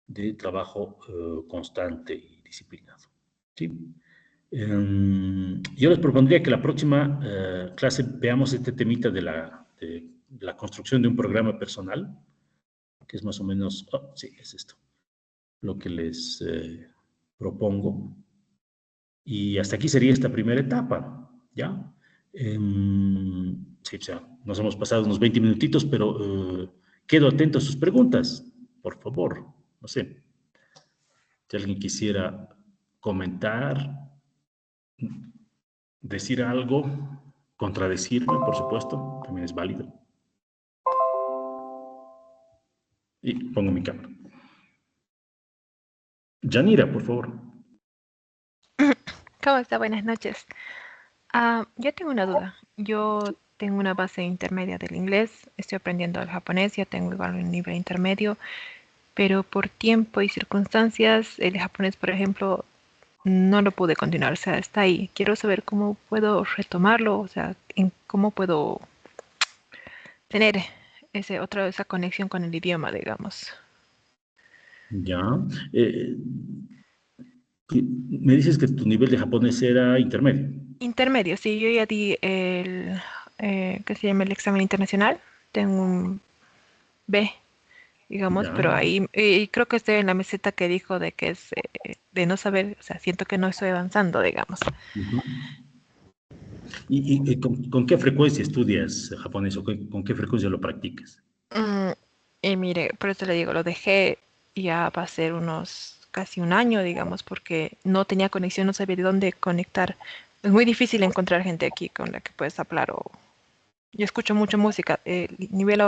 De trabajo constante y disciplinado, ¿sí? Yo les propondría que la próxima clase veamos este temita de la construcción de un programa personal, que es más o menos, oh, sí, es esto, lo que les propongo. Y hasta aquí sería esta primera etapa, ¿ya? Sí, o sea, nos hemos pasado unos 20 minutitos, pero quedo atento a sus preguntas, por favor. No sé, si alguien quisiera comentar, decir algo, contradecirme, por supuesto, también es válido. Y pongo mi cámara. Yanira, por favor. ¿Cómo está? Buenas noches. Yo tengo una duda. Yo tengo una base intermedia del inglés, estoy aprendiendo el japonés, ya tengo igual un nivel intermedio, pero por tiempo y circunstancias, el japonés, por ejemplo, no lo pude continuar, o sea, está ahí. Quiero saber cómo puedo retomarlo, o sea, cómo puedo tener esa conexión con el idioma, digamos. Ya. Me dices que tu nivel de japonés era intermedio. Intermedio, sí, yo ya di ¿qué se llama? El examen internacional. Tengo un B, digamos, Ya. pero ahí y creo que estoy en la meseta que dijo de que es de no saber, o sea, siento que no estoy avanzando, digamos. Ujú. ¿Y con qué frecuencia estudias japonés o con qué frecuencia lo practicas? Mm, y mire, por eso le digo, lo dejé ya va a ser unos casi un año, digamos, porque no tenía conexión, no sabía de dónde conectar. Es muy difícil encontrar gente aquí con la que puedes hablar o yo escucho mucha música, el nivel,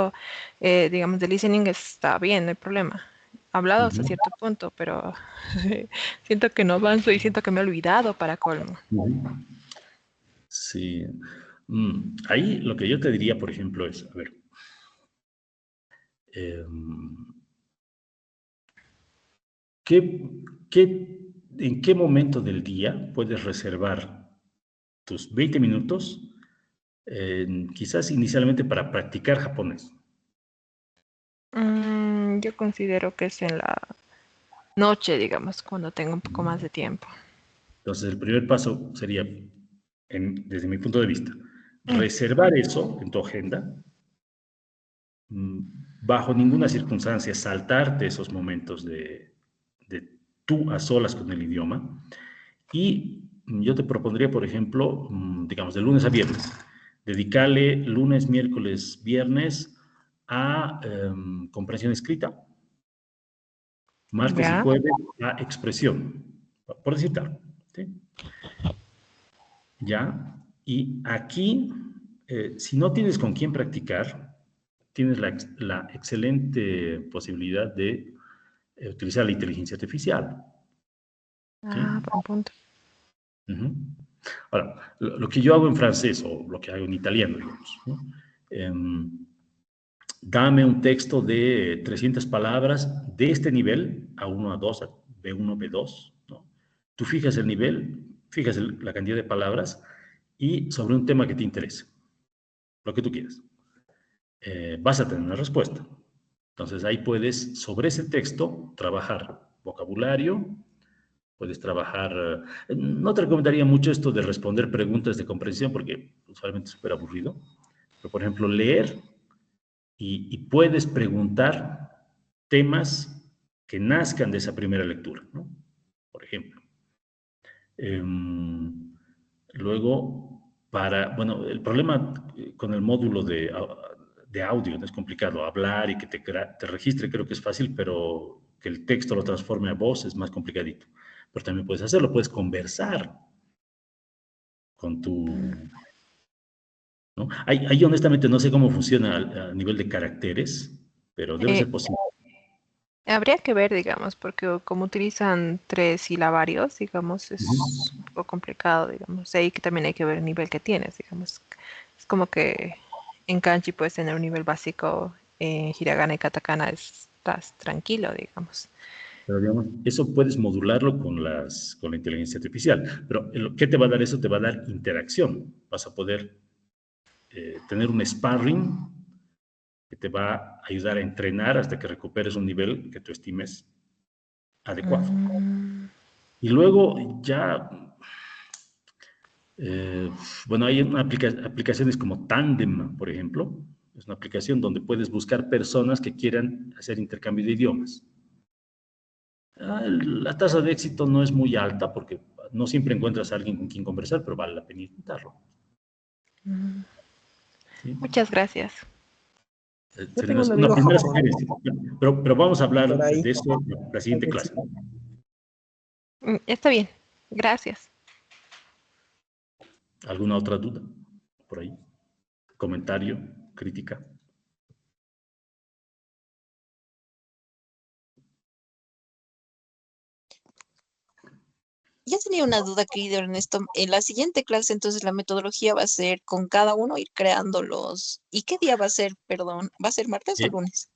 digamos, de listening está bien, no hay problema. Hablado hasta Ujú, cierto punto, pero siento que no avanzo y siento que me he olvidado para colmo. ujú. Sí. Ahí lo que yo te diría, por ejemplo, es, a ver, em, ¿qué, en qué momento del día puedes reservar tus 20 minutos, quizás inicialmente para practicar japonés? Yo considero que es en la noche, digamos, cuando tengo un poco más de tiempo. Entonces, el primer paso sería, desde mi punto de vista, Mm, reservar eso en tu agenda, mm, bajo ninguna circunstancia saltarte esos momentos de tú a solas con el idioma. Y yo te propondría, por ejemplo, digamos, de lunes a viernes, dedicarle lunes, miércoles, viernes a comprensión escrita, martes y ya, jueves a expresión, por decirte algo, ¿sí? ¿Ya? Y aquí, si no tienes con quién practicar, tienes la excelente posibilidad de utilizar la inteligencia artificial, ¿sí? buen punto. Ujú. Ahora, lo que yo hago en francés o lo que hago en italiano, digamos, ¿no? Dame un texto de 300 palabras de este nivel, A1, A2, B1, B2, ¿no? Tú fijas el nivel, fijas la cantidad de palabras y sobre un tema que te interese, lo que tú quieras. Vas a tener una respuesta. Entonces ahí puedes, sobre ese texto, trabajar vocabulario, puedes trabajar... no te recomendaría mucho esto de responder preguntas de comprensión porque usualmente es súper aburrido, pero por ejemplo, leer y puedes preguntar temas que nazcan de esa primera lectura, ¿no? Por ejemplo. Luego, bueno, el problema con el módulo de audio no es complicado. Hablar y que te registre creo que es fácil, pero que el texto lo transforme a voz es más complicadito. Pero también puedes hacerlo, puedes conversar con tu, Mm, ¿no? Ahí honestamente no sé cómo funciona a nivel de caracteres, pero debe ser posible. Habría que ver, digamos, porque como utilizan 3 silabarios, digamos, es un poco complicado, digamos. Ahí que también hay que ver el nivel que tienes, digamos. Es como que en kanji puedes tener un nivel básico, en hiragana y katakana estás tranquilo, digamos. Pero digamos, eso puedes modularlo con con la inteligencia artificial. Pero ¿qué te va a dar eso? Te va a dar interacción. Vas a poder tener un sparring que te va a ayudar a entrenar hasta que recuperes un nivel que tú estimes adecuado. Y luego ya, eh, bueno, hay aplicaciones como Tandem, por ejemplo. Es una aplicación donde puedes buscar personas que quieran hacer intercambio de idiomas. La tasa de éxito no es muy alta porque no siempre encuentras a alguien con quien conversar, pero vale la pena intentarlo. ¿Sí? Muchas gracias. Yo Sería tengo un una amigo primera japonés sugerencia. Pero vamos a por hablar ahí. de eso en la siguiente clase. Está bien, gracias. ¿Alguna otra duda por ahí? ¿Comentario? ¿Crítica? Ya tenía una duda, querido Ernesto. En la siguiente clase, entonces, la metodología va a ser con cada uno ir creando los... ¿Y qué día va a ser, perdón? ¿Va a ser martes o Eh, lunes?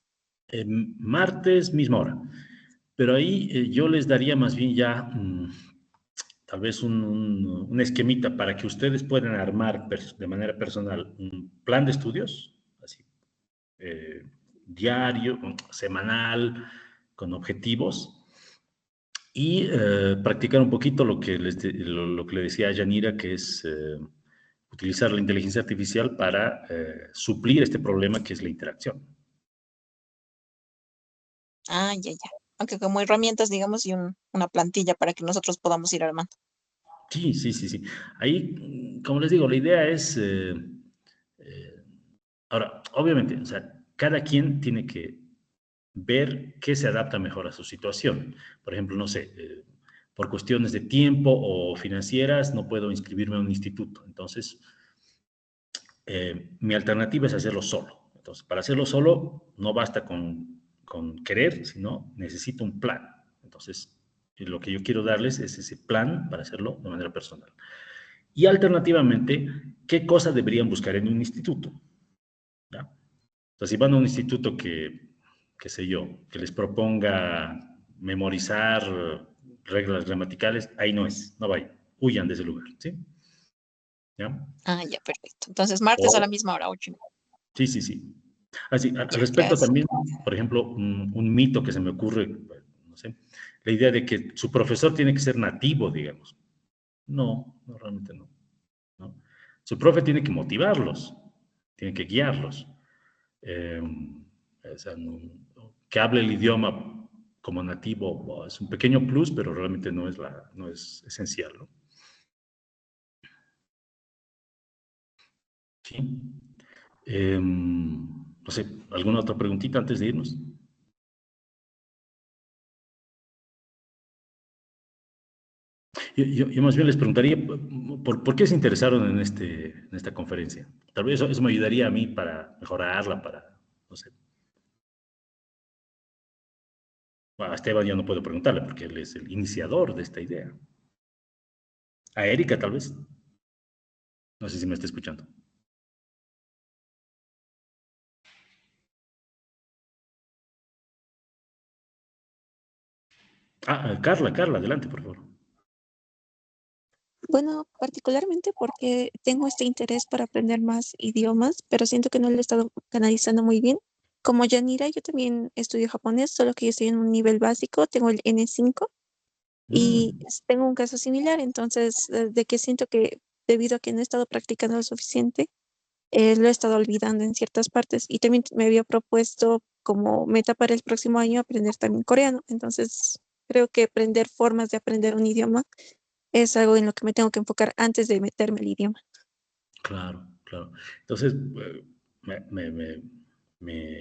Martes, misma hora. Pero ahí yo les daría más bien ya tal vez un esquemita para que ustedes puedan armar de manera personal un plan de estudios, así, eh, diario, semanal, con objetivos, y practicar un poquito lo que le decía a Yanira, que es utilizar la inteligencia artificial para suplir este problema que es la interacción. Ah, ya, ya. Aunque como herramientas, digamos, y una plantilla para que nosotros podamos ir armando. Sí, sí, sí, sí. Ahí, como les digo, la idea es, eh, ahora, obviamente, o sea, cada quien tiene que ver qué se adapta mejor a su situación. Por ejemplo, no sé, por cuestiones de tiempo o financieras no puedo inscribirme a un instituto. Entonces, mi alternativa es hacerlo solo. Entonces, para hacerlo solo no basta con querer, sino necesito un plan. Entonces, lo que yo quiero darles es ese plan para hacerlo de manera personal. Y alternativamente, ¿qué cosas deberían buscar en un instituto? ¿Ya? Entonces, si van a un instituto qué sé yo, que les proponga memorizar reglas gramaticales, ahí no es, no vayan, huyan de ese lugar, ¿sí? ¿Ya? Ah, ya, perfecto. Entonces, martes a la O, misma hora, 8:30. sí, sí, sí. Así, al Ya, respecto gracias. también, por ejemplo, un mito que se me ocurre, no sé, la idea de que su profesor tiene que ser nativo, digamos. No, no, realmente no. ¿No? Su profe tiene que motivarlos, tiene que guiarlos. Eh, o sea, que hable el idioma como nativo es un pequeño plus, pero realmente no es esencial, ¿no? Sí. No sé, ¿alguna otra preguntita antes de irnos? Yo más bien les preguntaría por qué se interesaron en esta conferencia. Tal vez eso me ayudaría a mí para mejorarla, para, no sé. Bueno, a Esteban ya no puedo preguntarle porque él es el iniciador de esta idea. A Erika, tal vez. No sé si me está escuchando. Carla, adelante, por favor. Bueno, particularmente porque tengo este interés para aprender más idiomas, pero siento que no lo he estado canalizando muy bien. Como Yanira, yo también estudio japonés, solo que yo estoy en un nivel básico, tengo el N5 y Mm, tengo un caso similar, entonces de que siento que debido a que no he estado practicando lo suficiente, lo he estado olvidando en ciertas partes y también me había propuesto como meta para el próximo año aprender también coreano, entonces creo que aprender formas de aprender un idioma es algo en lo que me tengo que enfocar antes de meterme al idioma. claro, claro. Entonces,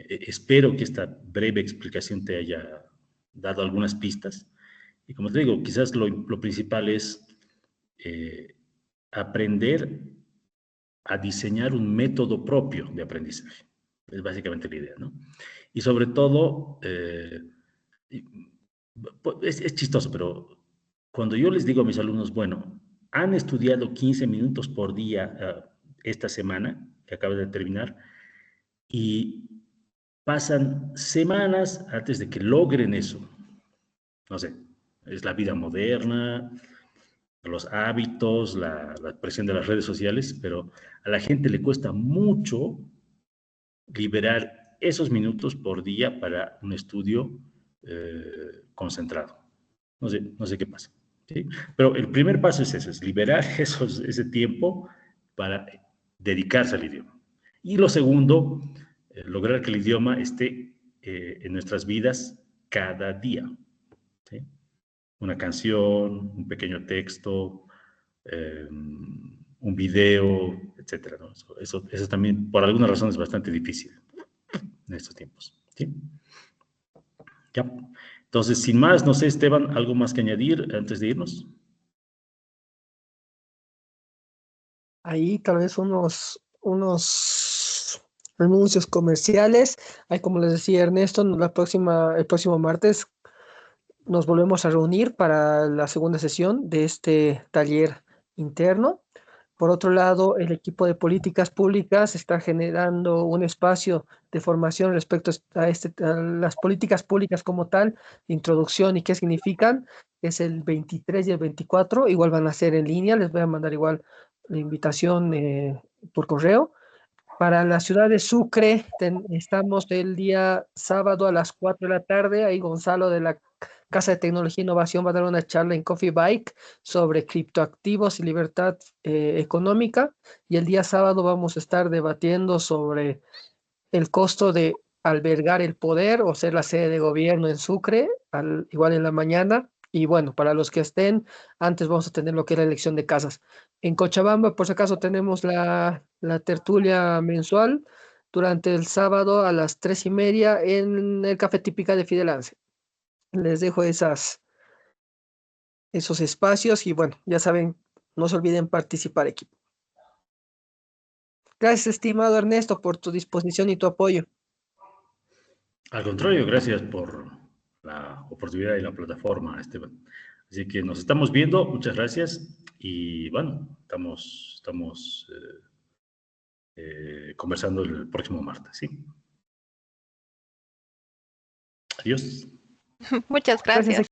espero que esta breve explicación te haya dado algunas pistas. Y como te digo, quizás lo principal es eh, aprender a diseñar un método propio de aprendizaje. Es básicamente la idea, ¿no? Y sobre todo, es chistoso, pero cuando yo les digo a mis alumnos, bueno, han estudiado 15 minutos por día esta semana, que acaba de terminar, y pasan semanas antes de que logren eso. No sé, es la vida moderna, los hábitos, la presión de las redes sociales, pero a la gente le cuesta mucho liberar esos minutos por día para un estudio concentrado. No sé qué pasa. ¿Sí? Pero el primer paso es ese, es liberar ese tiempo para dedicarse al idioma. Y lo segundo, lograr que el idioma esté en nuestras vidas cada día. ¿Sí? Una canción, un pequeño texto, un video, etcétera, ¿no? Eso también, por alguna razón, es bastante difícil en estos tiempos. ¿Sí? Ya. Entonces, sin más, no sé, Esteban, ¿algo más que añadir antes de irnos? Ahí tal vez anuncios comerciales. Ahí, como les decía Ernesto, el próximo martes nos volvemos a reunir para la segunda sesión de este taller interno. Por otro lado, el equipo de políticas públicas está generando un espacio de formación respecto a las políticas públicas como tal, introducción y qué significan. Es el 23 y el 24, igual van a ser en línea, les voy a mandar igual la invitación por correo. Para la ciudad de Sucre, estamos el día sábado a las 4 de la tarde. Ahí Gonzalo de la Casa de Tecnología e Innovación va a dar una charla en Coffee Bike sobre criptoactivos y libertad económica. Y el día sábado vamos a estar debatiendo sobre el costo de albergar el poder o ser la sede de gobierno en Sucre, igual en la mañana. Y bueno, para los que estén, antes vamos a tener lo que es la elección de casas. En Cochabamba, por si acaso, tenemos la tertulia mensual durante el sábado a las 3:30 en el Café Típica de Fidelance. Les dejo esos espacios y bueno, ya saben, no se olviden participar, equipo. Gracias, estimado Ernesto, por tu disposición y tu apoyo. Al contrario, gracias por la oportunidad y la plataforma, Esteban. Así que nos estamos viendo, muchas gracias y bueno, estamos conversando el próximo martes, ¿sí? Adiós. Muchas Gracias, gracias.